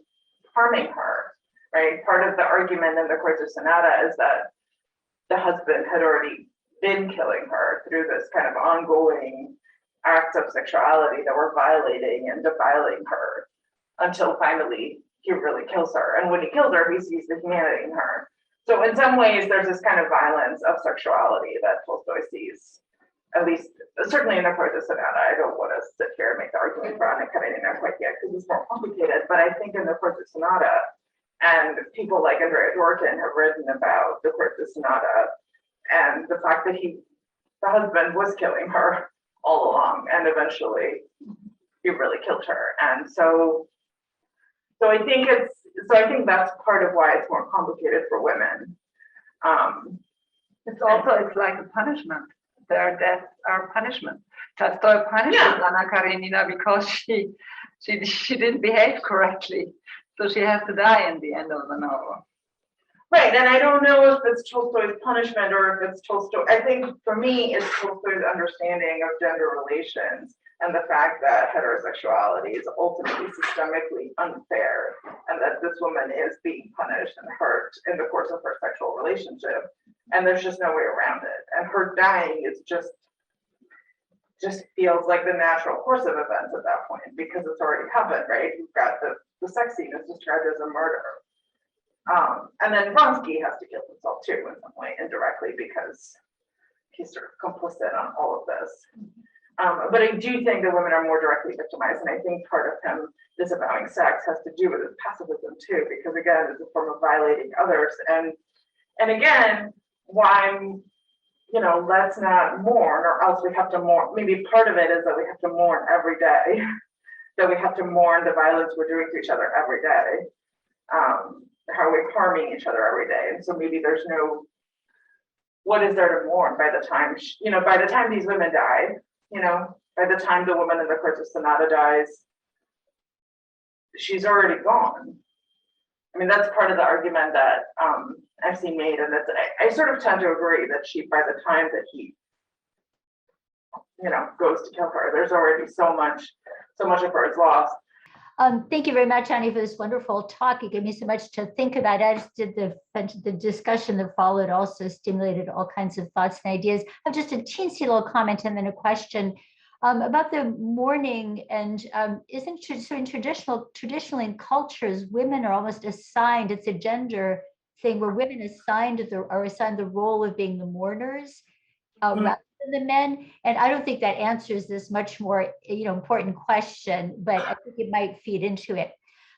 harming her, right? Part of the argument in the courts of Sonata is that the husband had already been killing her through this kind of ongoing acts of sexuality that were violating and defiling her until finally he really kills her. And when he kills her, he sees the humanity in her. So in some ways, there's this kind of violence of sexuality that Tolstoy sees, at least certainly in the courts of Sonata. I don't want to sit here and make the argument for Ani Karenina quite yet because it's more complicated, but I think in the courts of Sonata, and people like Andrea Dworkin have written about the courts of Sonata and the fact that the husband was killing her all along, and eventually he really killed her. And so I think that's part of why it's more complicated for women. It's like a punishment. Their deaths are punishment. Tolstoy punishes Anna Karenina because she didn't behave correctly, so she has to die in the end of the novel. Right, and I don't know if it's Tolstoy's punishment or if it's Tolstoy. I think for me, it's Tolstoy's understanding of gender relations and the fact that heterosexuality is ultimately systemically unfair, and that this woman is being punished and hurt in the course of her sexual relationship, and there's just no way around it. And her dying is just feels like the natural course of events at that point, because it's already happened, right? You've got the sex scene is described as a murder. And then Vronsky has to kill himself too in some way, indirectly, because he's sort of complicit on all of this. But I do think that women are more directly victimized, and I think part of him disavowing sex has to do with his pacifism too, because again, it's a form of violating others. And again, why, let's not mourn, or else we have to mourn. Maybe part of it is that we have to mourn every day, that we have to mourn the violence we're doing to each other every day. How we're harming each other every day. And so maybe there's what is there to mourn by the time, by the time these women die, by the time the woman in the courts of Sonata dies, she's already gone. I mean, that's part of the argument that I've seen made, and that's, I sort of tend to agree that by the time that he, goes to kill her, there's already so much of her is lost. Thank you very much, Ani, for this wonderful talk. You gave me so much to think about. As did the discussion that followed, also stimulated all kinds of thoughts and ideas. I have just a teensy little comment and then a question about the mourning. And traditionally in cultures, women are almost assigned. It's a gender thing where women are assigned the role of being the mourners rather than the men. And I don't think that answers this much more important question, but I think it might feed into it.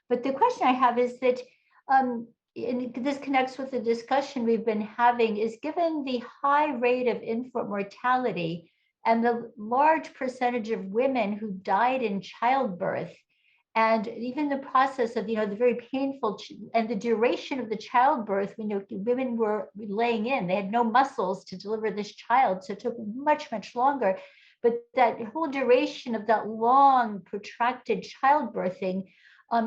But the question I have is that, and this connects with the discussion we've been having, is given the high rate of infant mortality and the large percentage of women who died in childbirth, and even the process of, the very painful and the duration of the childbirth, women were laying in, they had no muscles to deliver this child. So it took much, much longer. But that whole duration of that long protracted childbirthing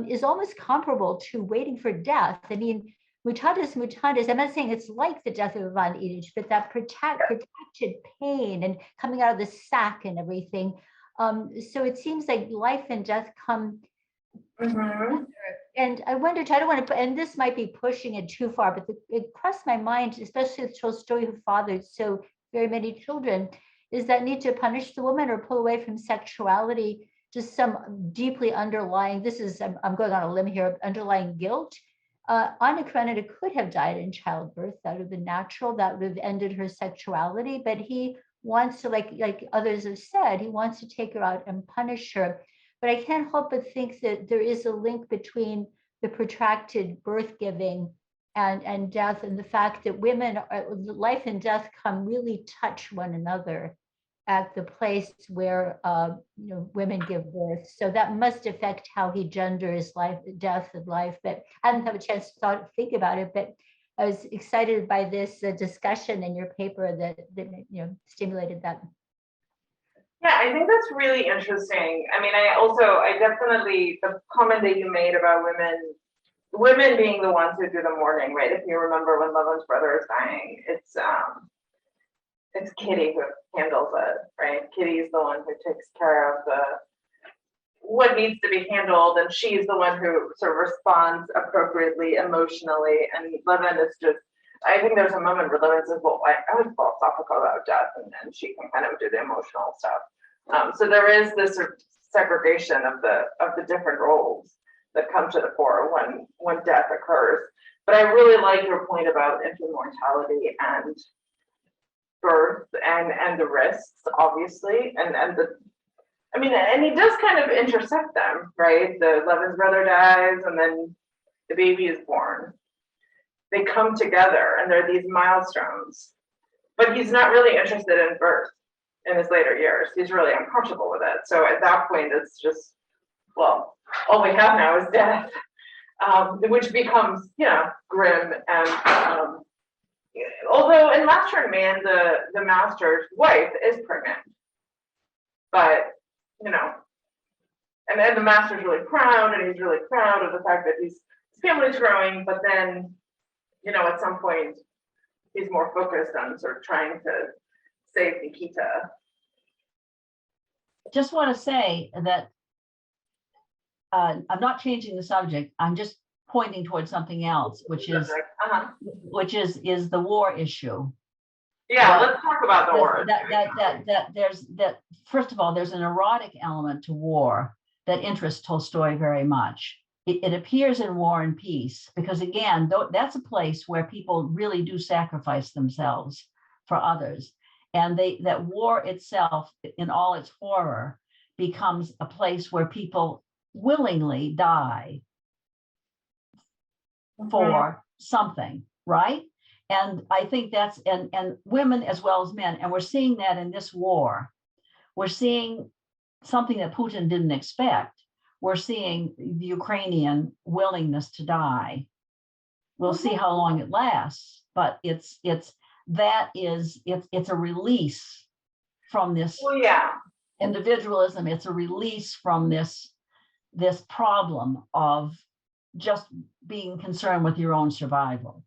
is almost comparable to waiting for death. I mean, mutatis mutandis, I'm not saying it's like the death of Ivan Illich, but that protracted pain and coming out of the sack and everything. So it seems like life and death come. And I wondered, I don't want to put, and this might be pushing it too far, but it crossed my mind, especially with Tolstoy, who fathered so very many children, is that need to punish the woman or pull away from sexuality, just some deeply underlying, I'm going on a limb here, underlying guilt. Ani Karenina could have died in childbirth. That would have been natural. That would have ended her sexuality. But he wants to, like others have said, he wants to take her out and punish her. But I can't help but think that there is a link between the protracted birth giving and death, and the fact that life and death really touch one another at the place where women give birth. So that must affect how he genders life, death, and life. But I haven't had a chance to think about it. But I was excited by this discussion in your paper that stimulated that. Yeah, I think that's really interesting. I mean, I definitely, the comment that you made about women being the ones who do the mourning, right? If you remember when Levin's brother is dying, it's Kitty who handles it, right? Kitty is the one who takes care of what needs to be handled, and she's the one who sort of responds appropriately emotionally, and Levin is just, I think there's a moment where Levin says, well, I was philosophical about death, and she can kind of do the emotional stuff. So there is this sort of segregation of the different roles that come to the fore when death occurs. But I really like your point about infant mortality and birth and the risks, obviously, and he does kind of intersect them, right? Levin's brother dies, and then the baby is born. They come together, and there are these milestones. But he's not really interested in birth in his later years. He's really uncomfortable with it. So at that point, it's just, well, all we have now is death, which becomes, grim. And although in Master and Man, the master's wife is pregnant, but and then the master's really proud, and he's really proud of the fact that his family's growing. But then, at some point, he's more focused on sort of trying to save Nikita. Just want to say that I'm not changing the subject. I'm just pointing towards something else, which is the war issue. Yeah, let's talk about the war. First of all, there's an erotic element to war that interests Tolstoy very much. It appears in War and Peace because, again, that's a place where people really do sacrifice themselves for others. And that war itself, in all its horror, becomes a place where people willingly die for something, right? And I think that's, and women as well as men, and we're seeing that in this war. We're seeing something that Putin didn't expect. We're seeing the Ukrainian willingness to die. We'll see how long it lasts, but it's a release from this individualism. It's a release from this problem of just being concerned with your own survival.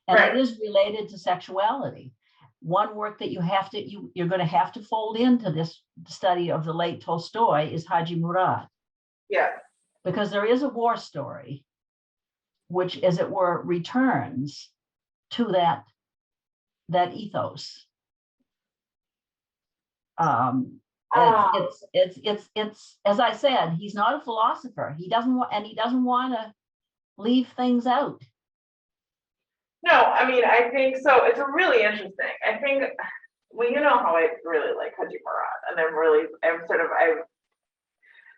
And it is related to sexuality. One work that you're going to have to fold into this study of the late Tolstoy is Haji Murad. Yeah. Because there is a war story, which, as it were, returns to that ethos. It's as I said, he's not a philosopher. He doesn't want to leave things out. No, I think so. It's really interesting. I think, well, you know how I really like Haji Murad, and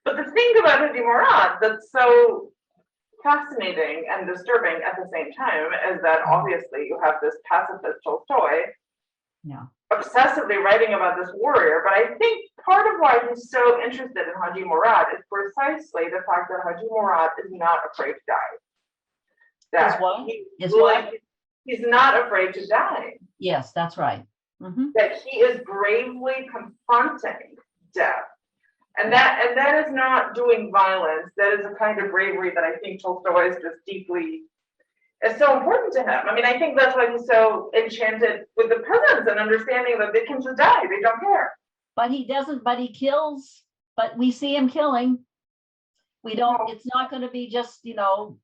but the thing about Haji Murad that's so fascinating and disturbing at the same time is that obviously you have this pacifist Tolstoy, obsessively writing about this warrior. But I think part of why he's so interested in Haji Murad is precisely the fact that Haji Murad is not afraid to die. He's not afraid to die. Yes, that's right. Mm-hmm. That he is bravely confronting death. And that is not doing violence. That is a kind of bravery that I think Tolstoy is just is so important to him. I think that's why he's so enchanted with the peasants and understanding that they can just die. They don't care. But he doesn't, but he kills, but we see him killing. We don't, it's not going to be just, you're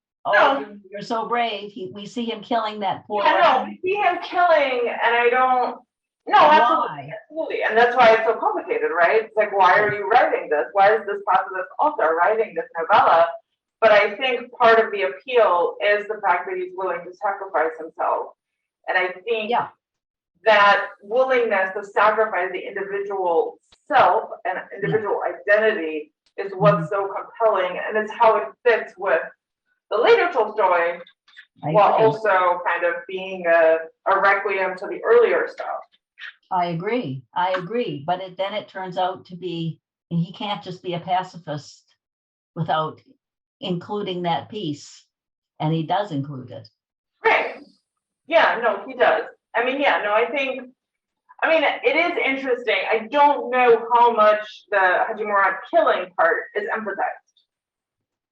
so brave. We see him killing that poor. We see him killing, and I don't. No, absolutely, and that's why it's so complicated, right? It's like, why are you writing this? Why is this pacifist author writing this novella? But I think part of the appeal is the fact that he's willing to sacrifice himself, and I think that willingness to sacrifice the individual self and individual identity is what's so compelling, and it's how it fits with the later Tolstoy, while also kind of being a requiem to the earlier stuff. I agree. But then it turns out to be, he can't just be a pacifist without including that piece. And he does include it. Right. Yeah, no, he does. I think I mean, it is interesting. I don't know how much the Haji Murad killing part is emphasized.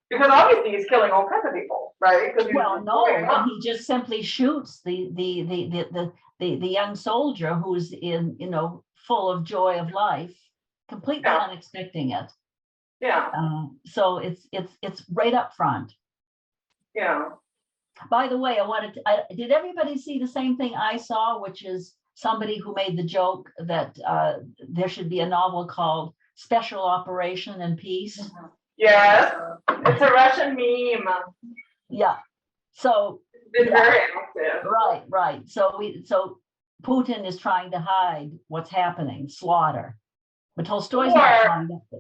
Because obviously he's killing all kinds of people, right? Well, no, and he just simply shoots the young soldier who's in, full of joy of life, completely unexpecting it. Yeah. So it's right up front. Yeah. By the way, did everybody see the same thing I saw, which is somebody who made the joke that there should be a novel called Special Operation and Peace? Yes, it's a Russian meme. Yeah. So It's very active. right. So Putin is trying to hide what's happening, slaughter. But Tolstoy's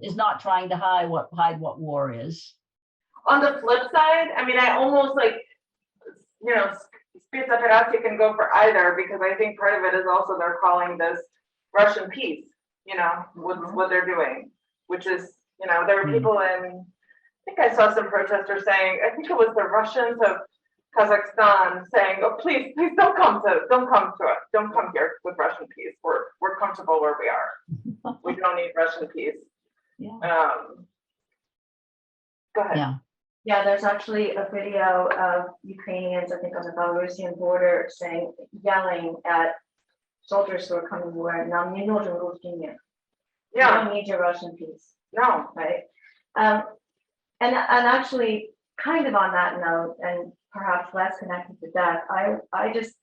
is not trying to hide what war is. On the flip side, I mean, I almost Spitsa can go for either, because I think part of it is also they're calling this Russian peace, what they're doing, which is, there were people in, I think I saw some protesters saying, I think it was the Russians of Kazakhstan saying, oh, please don't come to us. Don't come here with Russian peace. We're comfortable where we are. We don't need Russian peace. Yeah. Go ahead. Yeah, there's actually a video of Ukrainians, I think, on the Belarusian border yelling at soldiers who are coming where нам не нужен русский мир. You don't need your Russian peace. No. Right. And actually, kind of on that note, and perhaps less connected to death, I just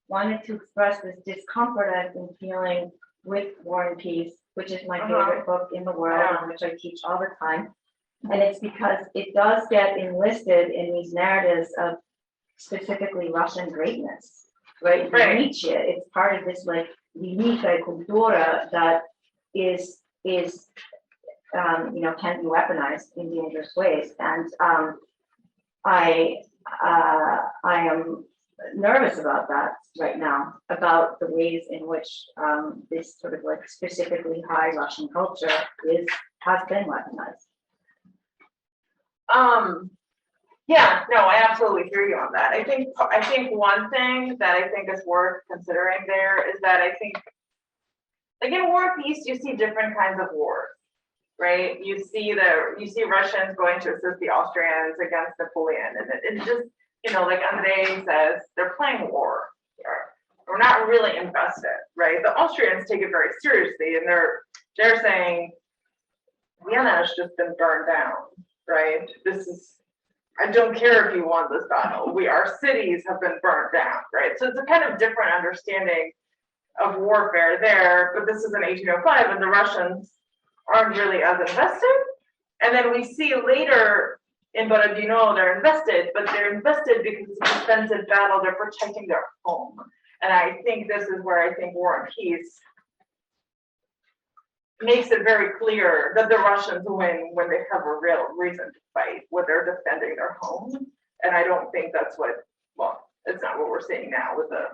wanted to express this discomfort I've been feeling with War and Peace, which is my favorite book in the world, and which I teach all the time. And it's because it does get enlisted in these narratives of specifically Russian greatness, right? Nietzsche, it's part of this великая культура that is can be weaponized in dangerous ways. And I am nervous about that right now, about the ways in which this sort of specifically high Russian culture has been weaponized. Yeah, no, I absolutely hear you on that. I think one thing that I think is worth considering there is that I think, like in War and Peace, you see different kinds of wars, right? You see Russians going to assist the Austrians against Napoleon, and it just, like Andrei says, they're playing war here. We're not really invested, right? The Austrians take it very seriously, and they're saying Vienna has just been burned down. Right? I don't care if you won this battle. Our cities have been burned down, right? So it's a kind of different understanding of warfare there, but this is in 1805 and the Russians aren't really as invested. And then we see later in Borodino, they're invested, but they're invested because it's a defensive battle. They're protecting their home. And I think this is where I think War and Peace makes it very clear that the Russians win when they have a real reason to fight, when they're defending their home. And I don't think that's it's not what we're seeing now with the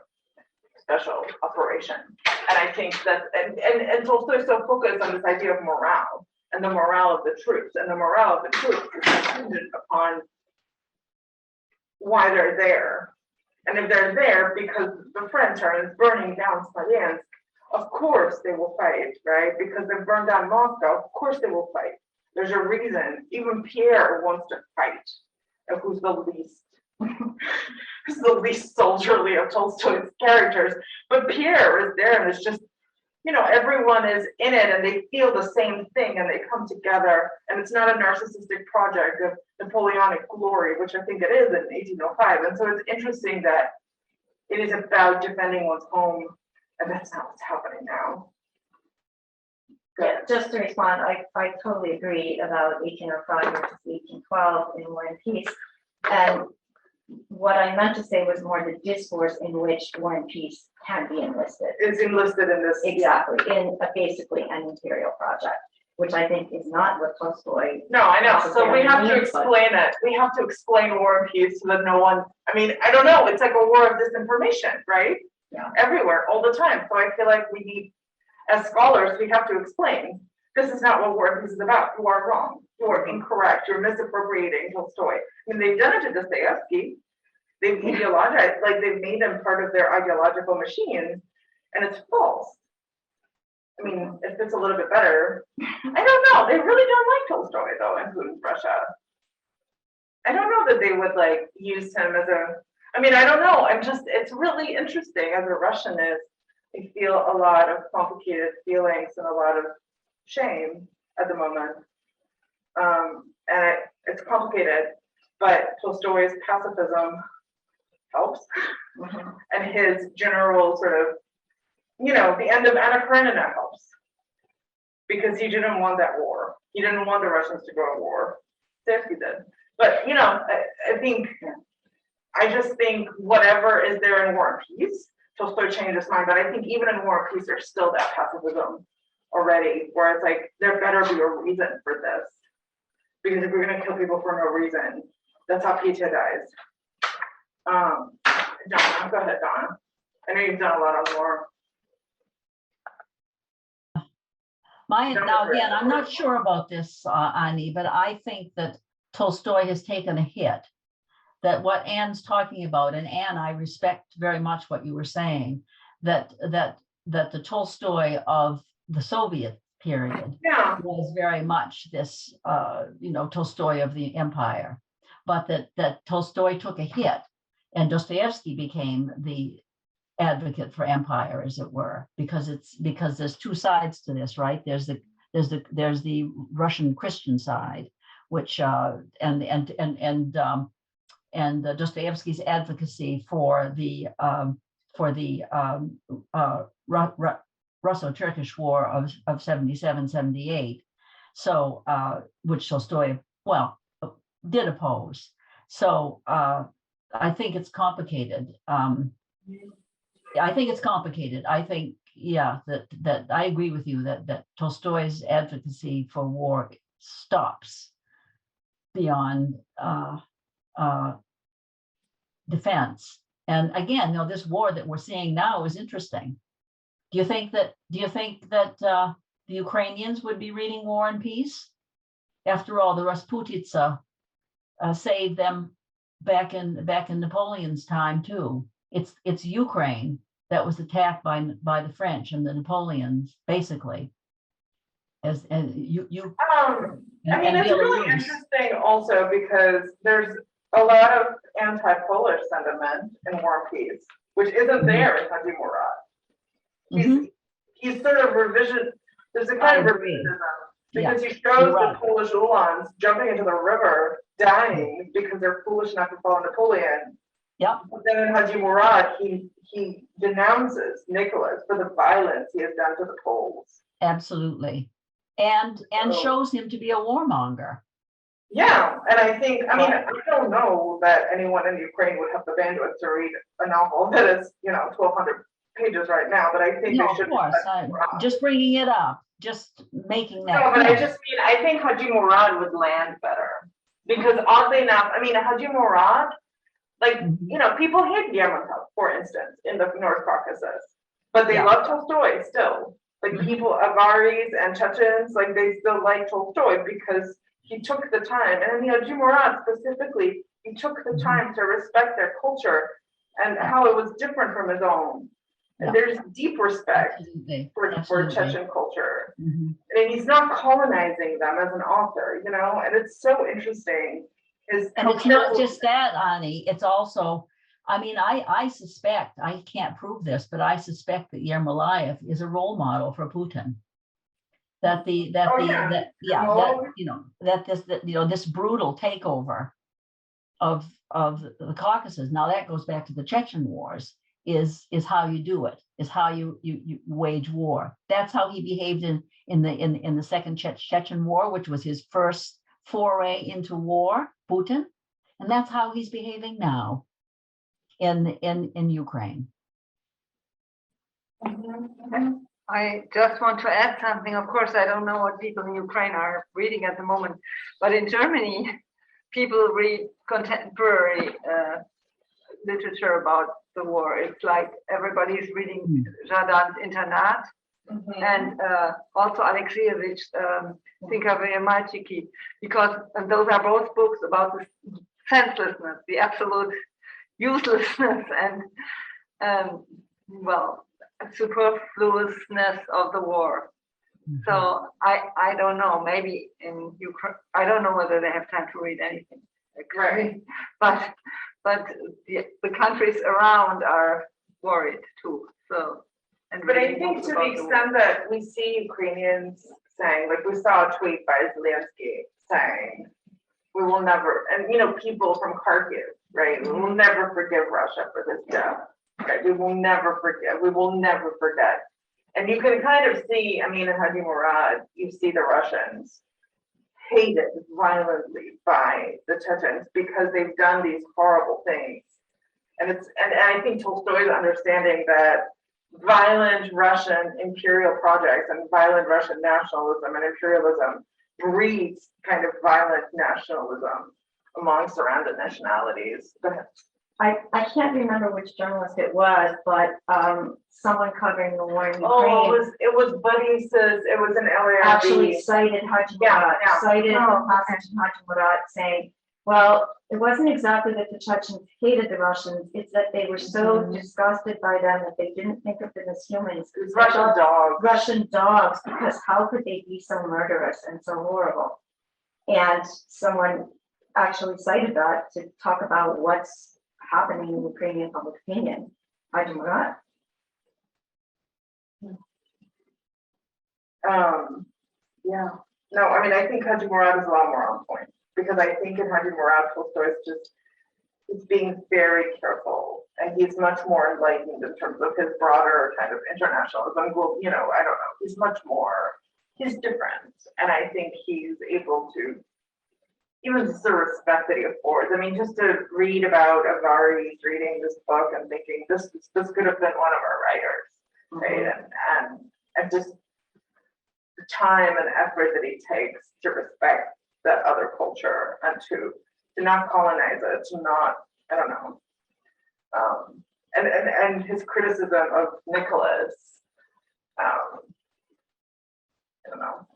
special operation. And I think that, and Tolstoy so focused on this idea of morale and the morale of the troops, and the morale of the troops is dependent upon why they're there. And if they're there because the French are burning down Smolensk, of course they will fight, right? Because they burned down Moscow, of course they will fight. There's a reason. Even Pierre wants to fight. And who's the least soldierly of Tolstoy's characters. But Pierre is there, and it's just, everyone is in it and they feel the same thing and they come together. And it's not a narcissistic project of Napoleonic glory, which I think it is in 1805. And so it's interesting that it is about defending one's home. And that's not what's happening now. Yeah, just to respond, I totally agree about 1805 versus 1812 in War and Peace. And what I meant to say was more the discourse in which War and Peace can be enlisted. Is enlisted in this. Exactly, in basically an imperial project, which I think is not what Tolstoy. No, I know. So we have to explain it. We have to explain War and Peace so that no one, I don't know, it's like a war of disinformation, right? Yeah. Everywhere, all the time. So I feel like we need, as scholars, we have to explain, this is not what War and Peace is about. You are wrong. You are incorrect. You're misappropriating Tolstoy. They've done it to Dostoevsky. They've ideologized, they've made him part of their ideological machine, and it's false. I mean, it fits a little bit better. I don't know. They really don't like Tolstoy though in Putin's Russia. I don't know that they would like use him as a. I mean, I don't know. It's really interesting as a Russian is. I feel a lot of complicated feelings and a lot of shame at the moment. And it's complicated, but Tolstoy's pacifism helps. And his general sort of, the end of Anna Karenina helps. Because he didn't want that war. He didn't want the Russians to go to war. Dostoevsky did. But, I just think whatever is there in War and Peace, Tolstoy changed his mind. But I think even in War and Peace, there's still that pacifism already, where it's like, there better be a reason for this. Because if we're going to kill people for no reason, that's how Peter dies. Donna, go ahead, Donna. I know you've done a lot on war. Now again, I'm not sure about this, Ani, but I think that Tolstoy has taken a hit. That what Anne's talking about, and Anne, I respect very much what you were saying, that the Tolstoy of the Soviet period was very much this, Tolstoy of the empire, but that Tolstoy took a hit, and Dostoevsky became the advocate for empire, as it were, because there's two sides to this, right? There's the Russian Christian side, which and Dostoevsky's advocacy for the Russo-Turkish War of 77, 78. So which Tolstoy did oppose. So I think it's complicated. I think that I agree with you that Tolstoy's advocacy for war stops beyond defense. And again, this war that we're seeing now is interesting. Do you think that the Ukrainians would be reading War and Peace? After all, the Rasputitsa saved them back in Napoleon's time too. It's Ukraine that was attacked by the French and the Napoleons, basically. It's really interesting also because there's a lot of anti-Polish sentiment in War and Peace, which isn't there in Haji Murad. He's sort of revision. There's a kind of revisionism because he shows the Polish Uhlans jumping into the river, dying because they're foolish enough to follow Napoleon. Yep. But then in Haji Murad, he denounces Nicholas for the violence he has done to the Poles. Absolutely, and shows him to be a warmonger. Yeah, and I think, I don't know that anyone in Ukraine would have the bandwidth to read a novel that is, 1,200 pages right now, but I think they should. Of course, just bringing it up, just making that. No, but I think Haji Murad would land better because oddly enough, Haji Murad, people hate Lermontov, for instance, in the North Caucasus, but they love Tolstoy still. People, Avaris and Chechens, they still like Tolstoy because he took the time, and Haji Murad specifically, he took the time to respect their culture and how it was different from his own. And there's deep respect for Chechen culture. And he's not colonizing them as an author, and it's so interesting. And it's not just that, Ani, it's also, I suspect, I can't prove this, but I suspect that Yermolayev is a role model for Putin. This brutal takeover of the Caucasus. Now that goes back to the Chechen wars. Is how you do it. Is how you wage war. That's how he behaved in the second Chechen war, which was his first foray into war, Putin, and that's how he's behaving now in Ukraine. I just want to add something. Of course, I don't know what people in Ukraine are reading at the moment, but in Germany, people read contemporary literature about the war. It's like everybody's reading Jadan's Internat and also Alexeyevich, Thinkavaya Malchiki, because those are both books about the senselessness, the absolute uselessness and superfluousness of the war. So I don't know, maybe in Ukraine, I don't know whether they have time to read anything. Right. But the countries around are worried too, so. And But I reading think books to the about war. extent that we see Ukrainians saying, like we saw a tweet by Zelensky saying, we will never, and people from Kharkiv, right? We will never forgive Russia for this death. Right? We will never forgive. We will never forget. And you can kind of see, I mean, in Haji Murad, you see the Russians hated violently by the Chechens because they've done these horrible things. And I think Tolstoy's understanding that violent Russian imperial projects and violent Russian nationalism and imperialism breeds kind of violent nationalism among surrounded nationalities. Go ahead. I can't remember which journalist it was, but someone covering the war in Ukraine. Oh, it was Buddy says it was an LARB. Actually cited Haji Murad, cited the passage in Haji Murad saying, well, it wasn't exactly that the Chechens hated the Russians, it's that they were so disgusted by them that they didn't think of them as humans. It was Russian dogs. Russian dogs, because how could they be so murderous and so horrible? And someone actually cited that to talk about what's happening in Ukrainian public opinion. Haji Murad. Yeah. No, I mean, I think Haji Murad is a lot more on point because I think in Haji Murad, Tolstoy is being very careful and he's much more enlightened in terms of his broader kind of internationalism. Well, I don't know. He's different. And I think he's able to, even just the respect that he affords. I mean, just to read about Avaris reading this book and thinking this could have been one of our writers, right? And just the time and effort that he takes to respect that other culture and to not colonize it, to not, I don't know. And his criticism of Nicholas, I don't know.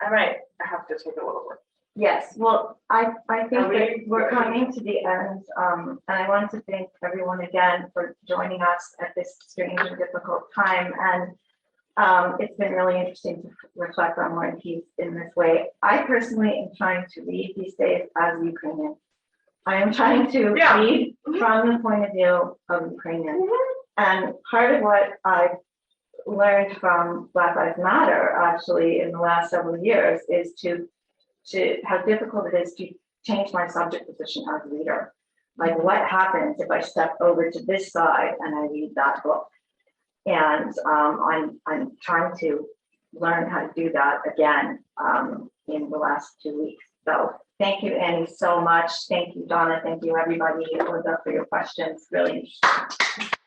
I might have to take a little work. Yes, well, I think that we're coming to the end, and I want to thank everyone again for joining us at this strange and difficult time. And it's been really interesting to reflect on War and Peace in this way. I personally am trying to read these days as Ukrainian. I am trying to read from the point of view of Ukrainians. And part of what I've learned from Black Lives Matter actually in the last several years is to how difficult it is to change my subject position as a reader. Like what happens if I step over to this side and I read that book? And I'm trying to learn how to do that again in the last 2 weeks. So thank you, Annie, so much. Thank you, Donna. Thank you, everybody, for your questions. Really.